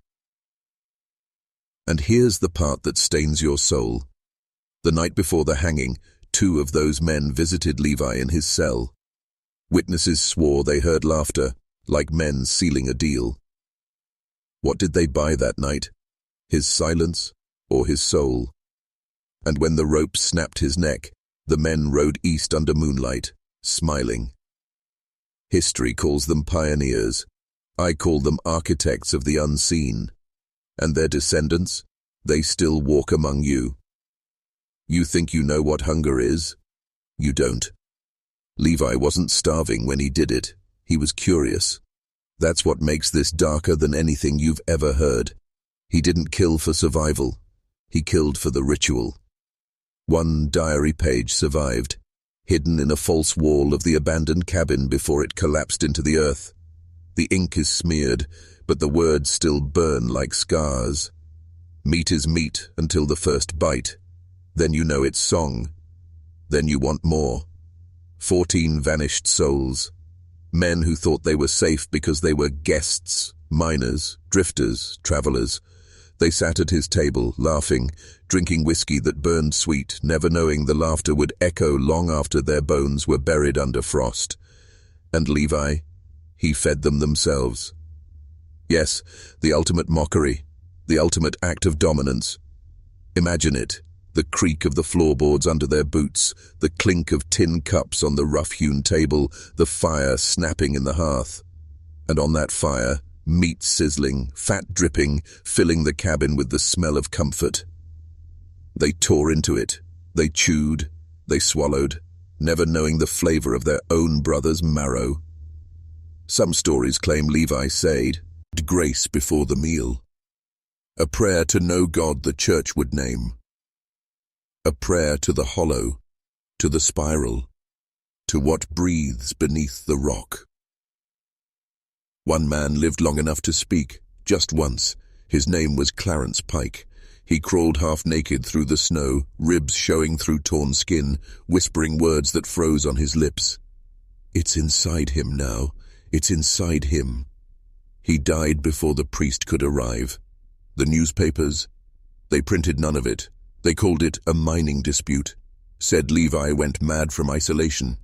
And here's the part that stains your soul. The night before the hanging, 2 of those men visited Levi in his cell. Witnesses swore they heard laughter, like men sealing a deal. What did they buy that night? His silence or his soul? And when the rope snapped his neck, the men rode east under moonlight, smiling. History calls them pioneers. I call them architects of the unseen. And their descendants, they still walk among you. You think you know what hunger is? You don't. Levi wasn't starving when he did it. He was curious. That's what makes this darker than anything you've ever heard. He didn't kill for survival. He killed for the ritual. 1 diary page survived, hidden in a false wall of the abandoned cabin before it collapsed into the earth. The ink is smeared, but the words still burn like scars. Meat is meat until the first bite. Then you know it's song. Then you want more. 14 vanished souls. Men who thought they were safe because they were guests, miners, drifters, travelers. They sat at his table, laughing, drinking whiskey that burned sweet, never knowing the laughter would echo long after their bones were buried under frost. And Levi, he fed them themselves. Yes, the ultimate mockery, the ultimate act of dominance. Imagine it, the creak of the floorboards under their boots, the clink of tin cups on the rough-hewn table, the fire snapping in the hearth. And on that fire, meat sizzling, fat dripping, filling the cabin with the smell of comfort. They tore into it. They chewed. They swallowed, never knowing the flavor of their own brother's marrow. Some stories claim Levi said grace before the meal. A prayer to no God the church would name. A prayer to the hollow, to the spiral, to what breathes beneath the rock. One man lived long enough to speak, just once. His name was Clarence Pike. He crawled half-naked through the snow, ribs showing through torn skin, whispering words that froze on his lips. It's inside him now. It's inside him. He died before the priest could arrive. The newspapers, they printed none of it. They called it a mining dispute. Said Levi went mad from isolation.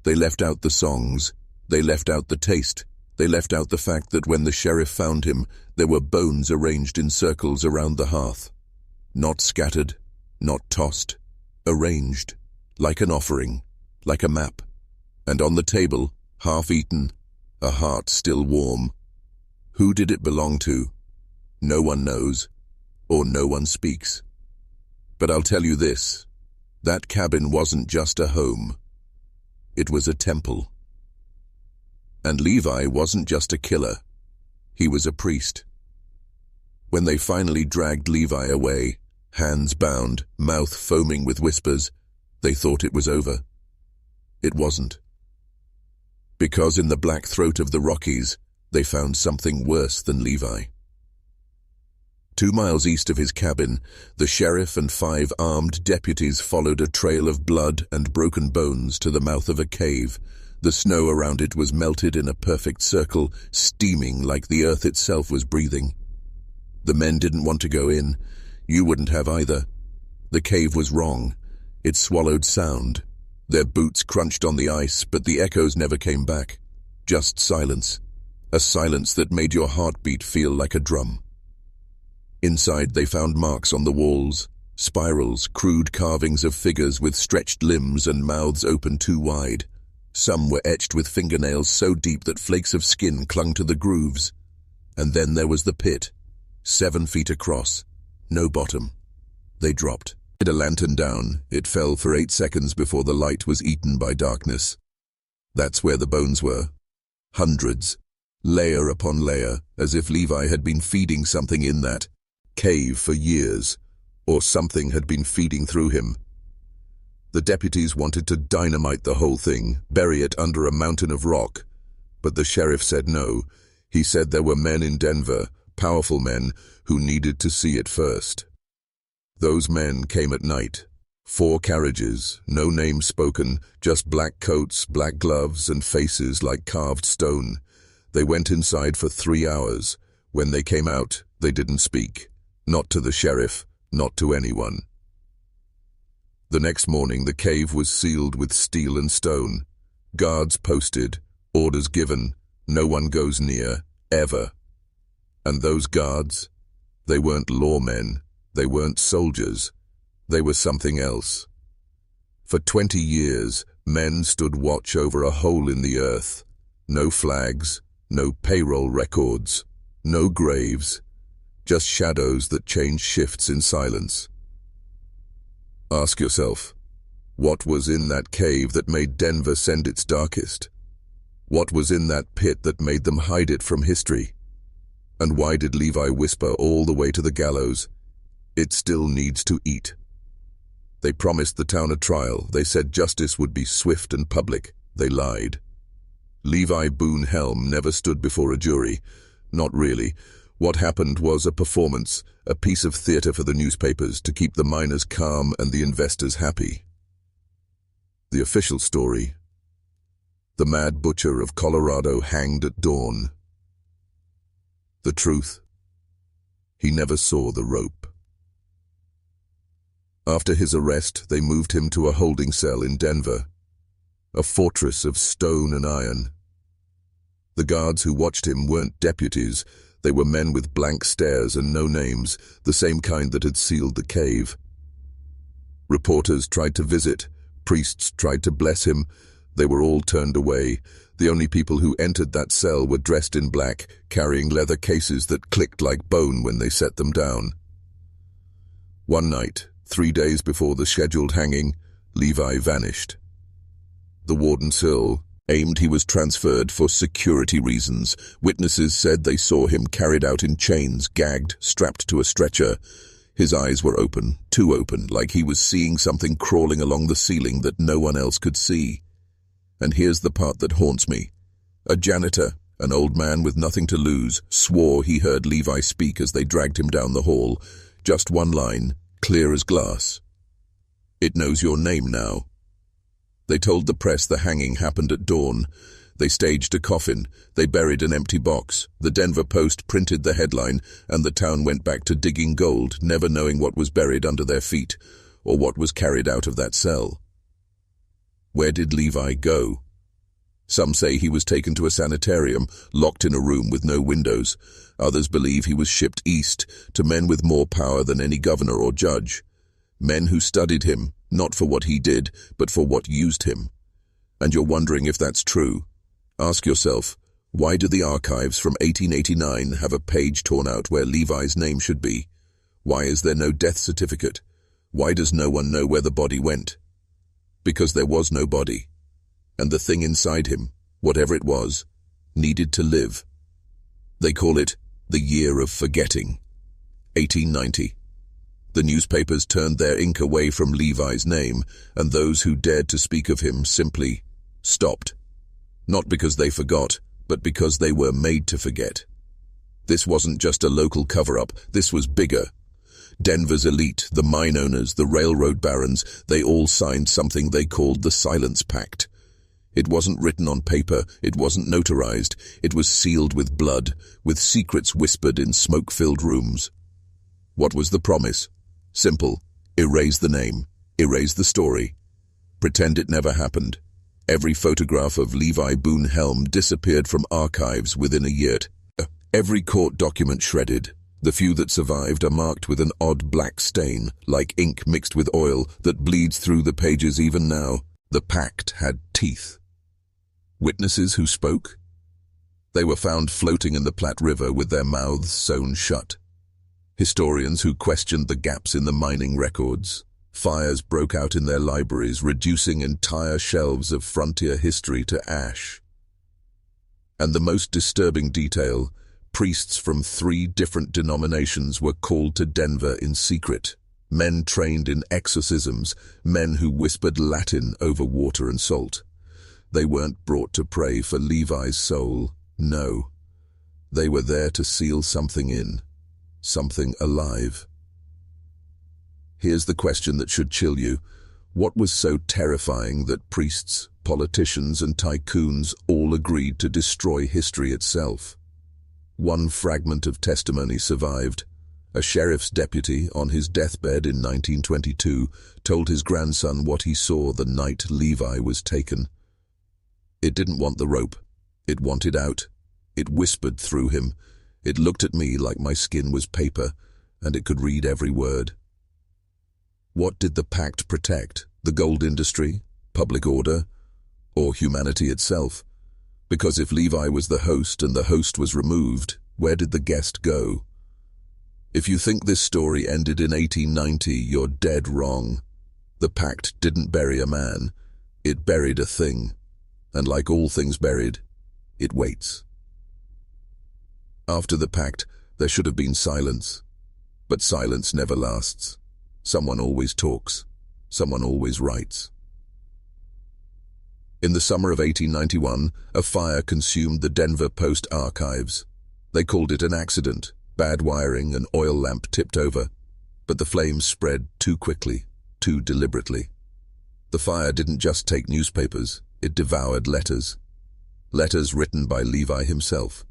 They left out the songs. They left out the taste. They left out the fact that when the sheriff found him, there were bones arranged in circles around the hearth. Not scattered, not tossed, arranged, like an offering, like a map. And on the table, half-eaten, a heart still warm. Who did it belong to? No one knows, or no one speaks. But I'll tell you this, that cabin wasn't just a home. It was a temple. And Levi wasn't just a killer. He was a priest. When they finally dragged Levi away, hands bound, mouth foaming with whispers, they thought it was over. It wasn't. Because in the black throat of the Rockies, they found something worse than Levi. 2 miles east of his cabin, the sheriff and 5 armed deputies followed a trail of blood and broken bones to the mouth of a cave. The snow around it was melted in a perfect circle, steaming like the earth itself was breathing. The men didn't want to go in. You wouldn't have either. The cave was wrong. It swallowed sound. Their boots crunched on the ice, but the echoes never came back. Just silence. A silence that made your heartbeat feel like a drum. Inside, they found marks on the walls, spirals, crude carvings of figures with stretched limbs and mouths open too wide. Some were etched with fingernails so deep that flakes of skin clung to the grooves. And then there was the pit, 7 feet across, no bottom. They dropped. They had a lantern down. It fell for 8 seconds before the light was eaten by darkness. That's where the bones were. Hundreds, layer upon layer, as if Levi had been feeding something in that cave for years, or something had been feeding through him. The deputies wanted to dynamite the whole thing, bury it under a mountain of rock, but the sheriff said no. He said there were men in Denver, powerful men, who needed to see it first. Those men came at night. 4 carriages, no names spoken, just black coats, black gloves, and faces like carved stone. They went inside for 3 hours. When they came out, they didn't speak. Not to the sheriff, not to anyone. The next morning, the cave was sealed with steel and stone. Guards posted, orders given, no one goes near, ever. And those guards? They weren't lawmen, they weren't soldiers, they were something else. For 20 years, men stood watch over a hole in the earth. No flags, no payroll records, no graves, just shadows that changed shifts in silence. Ask yourself, what was in that cave that made Denver send its darkest? What was in that pit that made them hide it from history? And why did Levi whisper all the way to the gallows, "It still needs to eat"? They promised the town a trial. They said justice would be swift and public. They lied. Levi Boone Helm never stood before a jury. Not really. What happened was a performance, a piece of theater for the newspapers to keep the miners calm and the investors happy. The official story: the mad butcher of Colorado hanged at dawn. The truth: he never saw the rope. After his arrest, they moved him to a holding cell in Denver, a fortress of stone and iron. The guards who watched him weren't deputies. They were men with blank stares and no names, the same kind that had sealed the cave. Reporters tried to visit. Priests tried to bless him. They were all turned away. The only people who entered that cell were dressed in black, carrying leather cases that clicked like bone when they set them down. One night, 3 days before the scheduled hanging, Levi vanished. The warden Sill aimed he was transferred for security reasons. Witnesses said they saw him carried out in chains, gagged, strapped to a stretcher. His eyes were open, too open, like he was seeing something crawling along the ceiling that no one else could see. And here's the part that haunts me. A janitor, an old man with nothing to lose, swore he heard Levi speak as they dragged him down the hall. Just one line, clear as glass. "It knows your name now." They told the press the hanging happened at dawn. They staged a coffin. They buried an empty box. The Denver Post printed the headline, and the town went back to digging gold, never knowing what was buried under their feet, or what was carried out of that cell. Where did Levi go? Some say he was taken to a sanitarium, locked in a room with no windows. Others believe he was shipped east, to men with more power than any governor or judge. Men who studied him, not for what he did, but for what used him. And you're wondering if that's true. Ask yourself, why do the archives from 1889 have a page torn out where Levi's name should be? Why is there no death certificate? Why does no one know where the body went? Because there was no body. And the thing inside him, whatever it was, needed to live. They call it the Year of Forgetting. 1890. The newspapers turned their ink away from Levi's name, and those who dared to speak of him simply stopped. Not because they forgot, but because they were made to forget. This wasn't just a local cover-up, this was bigger. Denver's elite, the mine owners, the railroad barons, they all signed something they called the Silence Pact. It wasn't written on paper, it wasn't notarized, it was sealed with blood, with secrets whispered in smoke-filled rooms. What was the promise? Simple. Erase the name. Erase the story. Pretend it never happened. Every photograph of Levi Boone Helm disappeared from archives within a year. Every court document shredded. The few that survived are marked with an odd black stain, like ink mixed with oil, that bleeds through the pages even now. The pact had teeth. Witnesses who spoke? They were found floating in the Platte River with their mouths sewn shut. Historians who questioned the gaps in the mining records. Fires broke out in their libraries, reducing entire shelves of frontier history to ash. And the most disturbing detail, priests from 3 different denominations were called to Denver in secret. Men trained in exorcisms, men who whispered Latin over water and salt. They weren't brought to pray for Levi's soul. No. They were there to seal something in. Something alive. Here's the question that should chill you. What was so terrifying that priests, politicians, and tycoons all agreed to destroy history itself? One fragment of testimony survived. A sheriff's deputy, on his deathbed in 1922, told his grandson what he saw the night Levi was taken. It didn't want the rope. It wanted out. It whispered through him. It looked at me like my skin was paper, and it could read every word. What did the pact protect? The gold industry? Public order? Or humanity itself? Because if Levi was the host and the host was removed, where did the guest go? If you think this story ended in 1890, you're dead wrong. The pact didn't bury a man. It buried a thing. And like all things buried, it waits. After the pact, there should have been silence. But silence never lasts. Someone always talks. Someone always writes. In the summer of 1891, a fire consumed the Denver Post archives. They called it an accident. Bad wiring, an oil lamp tipped over. But the flames spread too quickly, too deliberately. The fire didn't just take newspapers. It devoured letters. Letters written by Levi himself.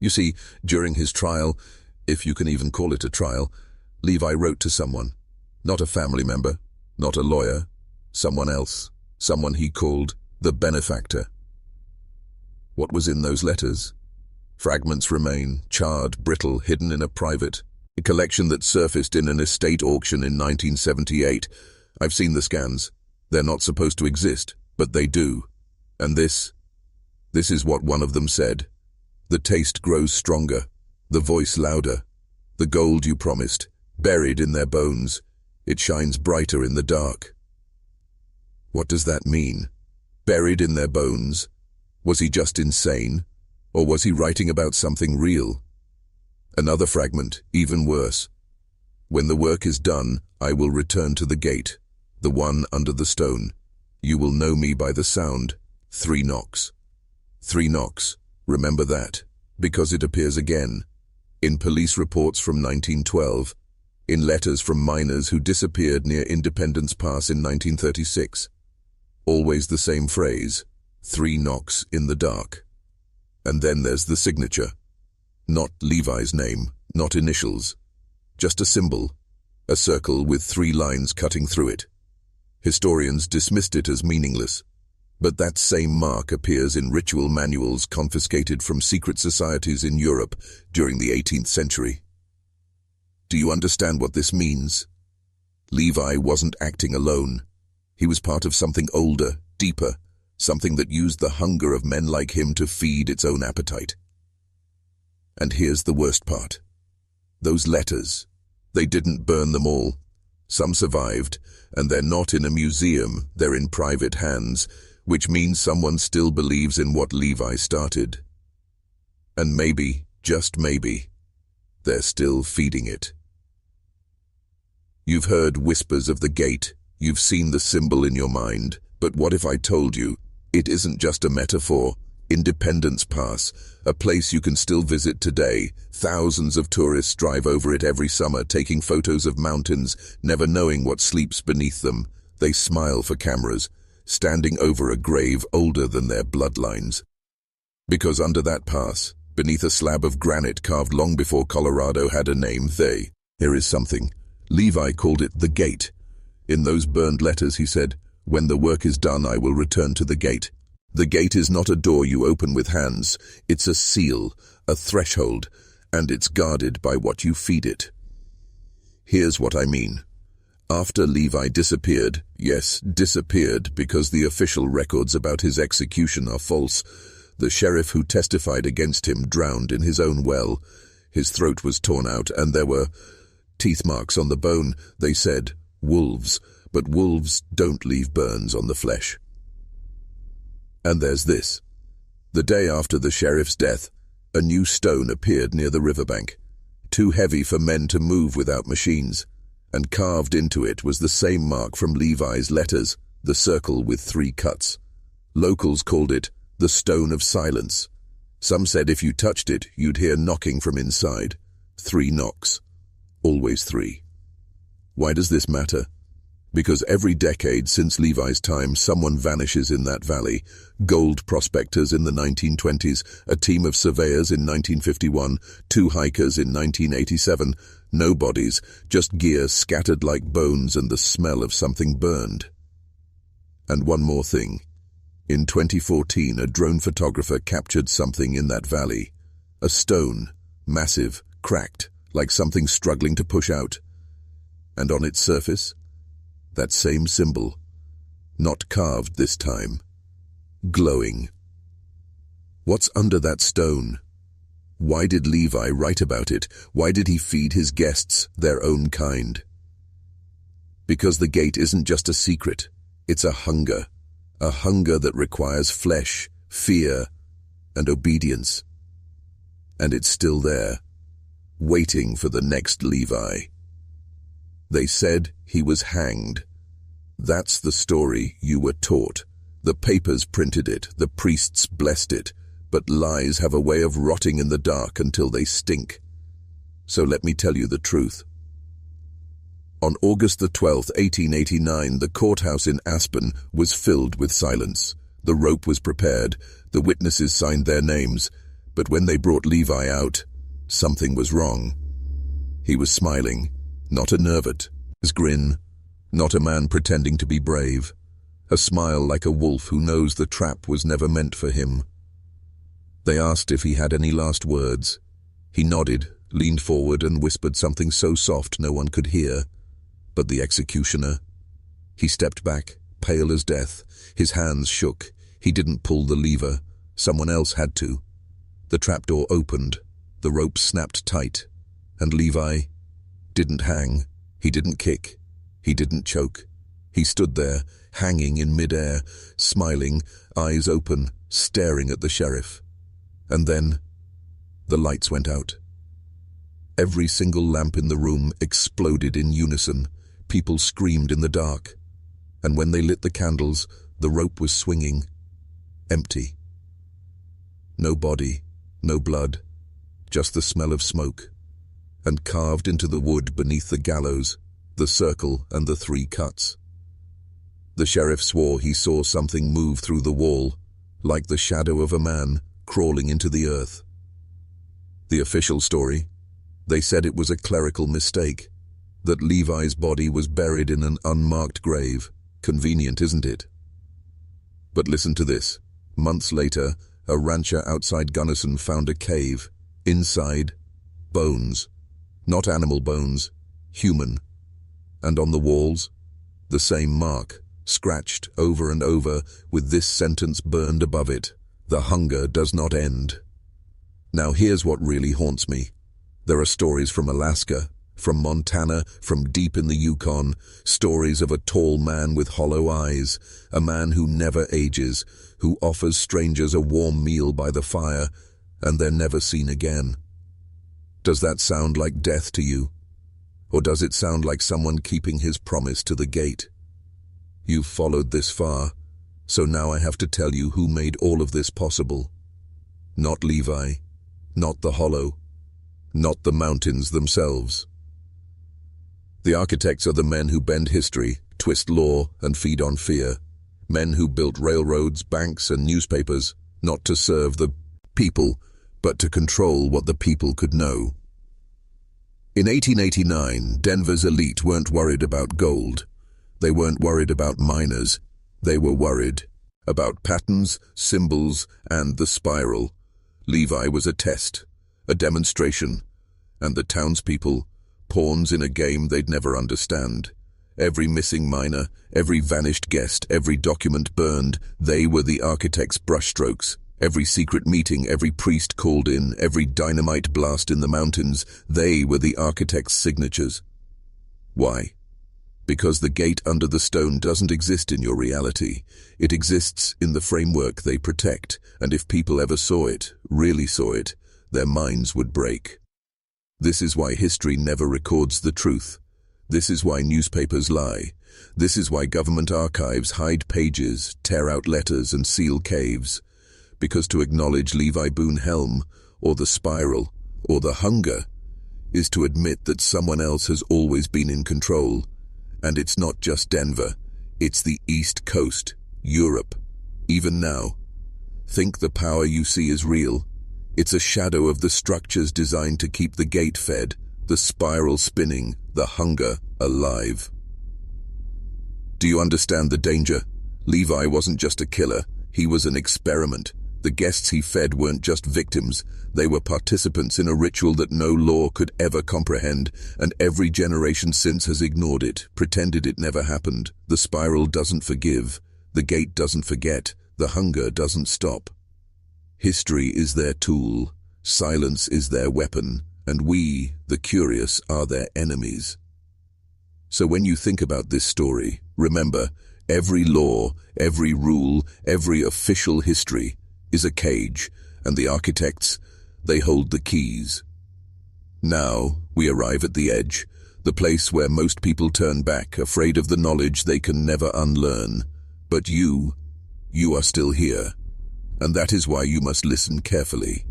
You see, during his trial, if you can even call it a trial, Levi wrote to someone. Not a family member, not a lawyer, someone else, someone he called the benefactor. What was in those letters? Fragments remain, charred, brittle, hidden in a collection that surfaced in an estate auction in 1978. I've seen the scans. They're not supposed to exist, but they do. And this is what one of them said. The taste grows stronger, the voice louder. The gold you promised, buried in their bones, it shines brighter in the dark. What does that mean? Buried in their bones? Was he just insane? Or was he writing about something real? Another fragment, even worse. When the work is done, I will return to the gate, the one under the stone. You will know me by the sound. 3 knocks. 3 knocks. Remember that, because it appears again. In police reports from 1912, in letters from miners who disappeared near Independence Pass in 1936. Always the same phrase, 3 knocks in the dark. And then there's the signature. Not Levi's name, not initials. Just a symbol, a circle with 3 lines cutting through it. Historians dismissed it as meaningless. But that same mark appears in ritual manuals confiscated from secret societies in Europe during the 18th century. Do you understand what this means? Levi wasn't acting alone. He was part of something older, deeper, something that used the hunger of men like him to feed its own appetite. And here's the worst part. Those letters, they didn't burn them all. Some survived, and they're not in a museum, they're in private hands, which means someone still believes in what Levi started. And maybe, just maybe, they're still feeding it. You've heard whispers of the gate, you've seen the symbol in your mind, but what if I told you, it isn't just a metaphor, Independence Pass, a place you can still visit today. Thousands of tourists drive over it every summer, taking photos of mountains, never knowing what sleeps beneath them. They smile for cameras, standing over a grave older than their bloodlines. Because under that pass, beneath a slab of granite carved long before Colorado had a name, here is something. Levi called it the gate. In those burned letters he said, "When the work is done, I will return to the gate." The gate is not a door you open with hands. It's a seal, a threshold, and it's guarded by what you feed it. Here's what I mean. After Levi disappeared, yes, disappeared because the official records about his execution are false, the sheriff who testified against him drowned in his own well. His throat was torn out and there were teeth marks on the bone. They said, wolves, but wolves don't leave burns on the flesh. And there's this. The day after the sheriff's death, a new stone appeared near the riverbank, too heavy for men to move without machines, and carved into it was the same mark from Levi's letters, the circle with 3 cuts. Locals called it the Stone of Silence. Some said if you touched it, you'd hear knocking from inside. 3 knocks. Always 3. Why does this matter? Because every decade since Levi's time, someone vanishes in that valley. Gold prospectors in the 1920s, a team of surveyors in 1951, 2 hikers in 1987. No bodies, just gear scattered like bones and the smell of something burned. And one more thing. In 2014, a drone photographer captured something in that valley. A stone, massive, cracked, like something struggling to push out. And on its surface, that same symbol, not carved this time, glowing. What's under that stone? Why did Levi write about it? Why did he feed his guests their own kind? Because the gate isn't just a secret, it's a hunger that requires flesh, fear, and obedience. And it's still there, waiting for the next Levi. They said he was hanged. That's the story you were taught. The papers printed it, the priests blessed it, but lies have a way of rotting in the dark until they stink. So let me tell you the truth. On August the 12th, 1889, the courthouse in Aspen was filled with silence. The rope was prepared, the witnesses signed their names, but when they brought Levi out, something was wrong. He was smiling, not a nervous grin, not a man pretending to be brave, a smile like a wolf who knows the trap was never meant for him. They asked if he had any last words. He nodded, leaned forward and whispered something so soft no one could hear. But the executioner, he stepped back, pale as death. His hands shook. He didn't pull the lever. Someone else had to. The trapdoor opened. The rope snapped tight. And Levi didn't hang. He didn't kick. He didn't choke. He stood there, hanging in midair, smiling, eyes open, staring at the sheriff. And then the lights went out. Every single lamp in the room exploded in unison. People screamed in the dark. And when they lit the candles, the rope was swinging. Empty. No body, no blood, just the smell of smoke. And carved into the wood beneath the gallows, the circle and the 3 cuts. The sheriff swore he saw something move through the wall, like the shadow of a man crawling into the earth. The official story? They said it was a clerical mistake, that Levi's body was buried in an unmarked grave. Convenient, isn't it? But listen to this. Months later, a rancher outside Gunnison found a cave. Inside, bones. Not animal bones, human. And on the walls, the same mark, scratched over and over, with this sentence burned above it: "The hunger does not end." Now here's what really haunts me. There are stories from Alaska, from Montana, from deep in the Yukon, stories of a tall man with hollow eyes, a man who never ages, who offers strangers a warm meal by the fire, and they're never seen again. Does that sound like death to you? Or does it sound like someone keeping his promise to the gate? You've followed this far, so now I have to tell you who made all of this possible. Not Levi, not the hollow, not the mountains themselves. The architects are the men who bend history, twist law, and feed on fear. Men who built railroads, banks, and newspapers, not to serve the people, but to control what the people could know. In 1889, Denver's elite weren't worried about gold. They weren't worried about miners. They were worried about patterns, symbols, and the spiral. Levi was a test, a demonstration, and the townspeople, pawns in a game they'd never understand. Every missing miner, every vanished guest, every document burned, they were the architect's brushstrokes. Every secret meeting, every priest called in, every dynamite blast in the mountains, they were the architect's signatures. Why? Because the gate under the stone doesn't exist in your reality. It exists in the framework they protect, and if people ever saw it, really saw it, their minds would break. This is why history never records the truth. This is why newspapers lie. This is why government archives hide pages, tear out letters, and seal caves. Because to acknowledge Levi Boone Helm, or the spiral, or the hunger, is to admit that someone else has always been in control. And it's not just Denver, it's the East Coast, Europe, even now. Think the power you see is real. It's a shadow of the structures designed to keep the gate fed, the spiral spinning, the hunger alive. Do you understand the danger? Levi wasn't just a killer, he was an experiment. The guests he fed weren't just victims, they were participants in a ritual that no law could ever comprehend, and every generation since has ignored it, pretended it never happened. The spiral doesn't forgive, the gate doesn't forget, the hunger doesn't stop. History is their tool, silence is their weapon, and we, the curious, are their enemies. So when you think about this story, remember, every law, every rule, every official history is a cage, and the architects, they hold the keys. Now we arrive at the edge, the place where most people turn back, afraid of the knowledge they can never unlearn. But you are still here, and that is why you must listen carefully.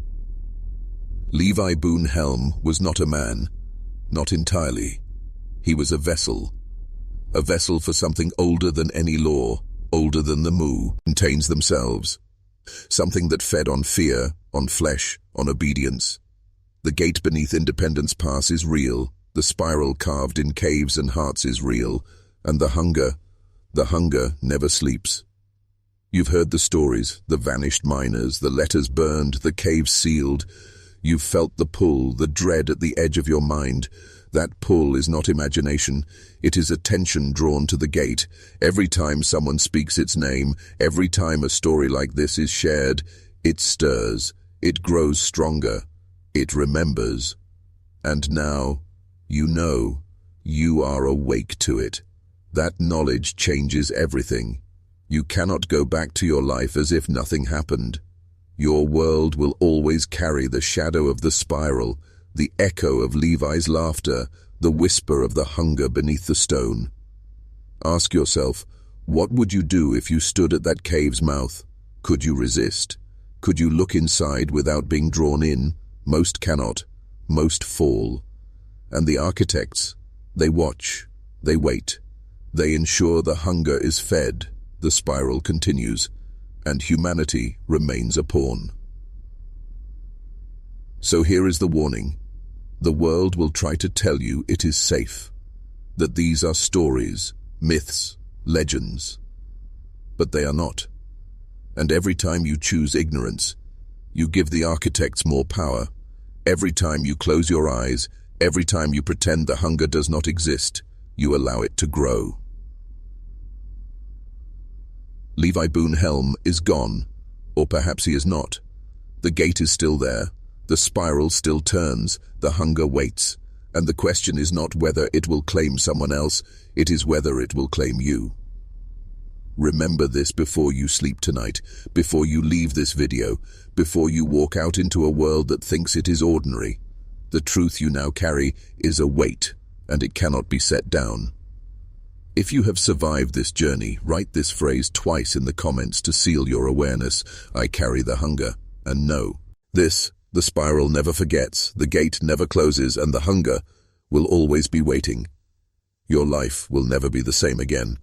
Levi Boone Helm was not a man, not entirely. He was a vessel for something older than any law, older than the Mu contains themselves. Something that fed on fear, on flesh, on obedience. The gate beneath Independence Pass is real, the spiral carved in caves and hearts is real, and the hunger never sleeps. You've heard the stories, the vanished miners, the letters burned, the caves sealed. You've felt the pull, the dread at the edge of your mind. That pull is not imagination, it is attention drawn to the gate. Every time someone speaks its name, every time a story like this is shared, it stirs, it grows stronger, it remembers. And now, you know, you are awake to it. That knowledge changes everything. You cannot go back to your life as if nothing happened. Your world will always carry the shadow of the spiral, the echo of Levi's laughter, the whisper of the hunger beneath the stone. Ask yourself, what would you do if you stood at that cave's mouth? Could you resist? Could you look inside without being drawn in? Most cannot. Most fall. And the architects, they watch, they wait. They ensure the hunger is fed, the spiral continues, and humanity remains a pawn. So here is the warning. The world will try to tell you it is safe, that these are stories, myths, legends. But they are not. And every time you choose ignorance, you give the architects more power. Every time you close your eyes, every time you pretend the hunger does not exist, you allow it to grow. Levi Boone Helm is gone, or perhaps he is not. The gate is still there. The spiral still turns, the hunger waits, and the question is not whether it will claim someone else, it is whether it will claim you. Remember this before you sleep tonight, before you leave this video, before you walk out into a world that thinks it is ordinary. The truth you now carry is a weight, and it cannot be set down. If you have survived this journey, write this phrase twice in the comments to seal your awareness. I carry the hunger, and know This, the spiral never forgets, the gate never closes, and the hunger will always be waiting. Your life will never be the same again.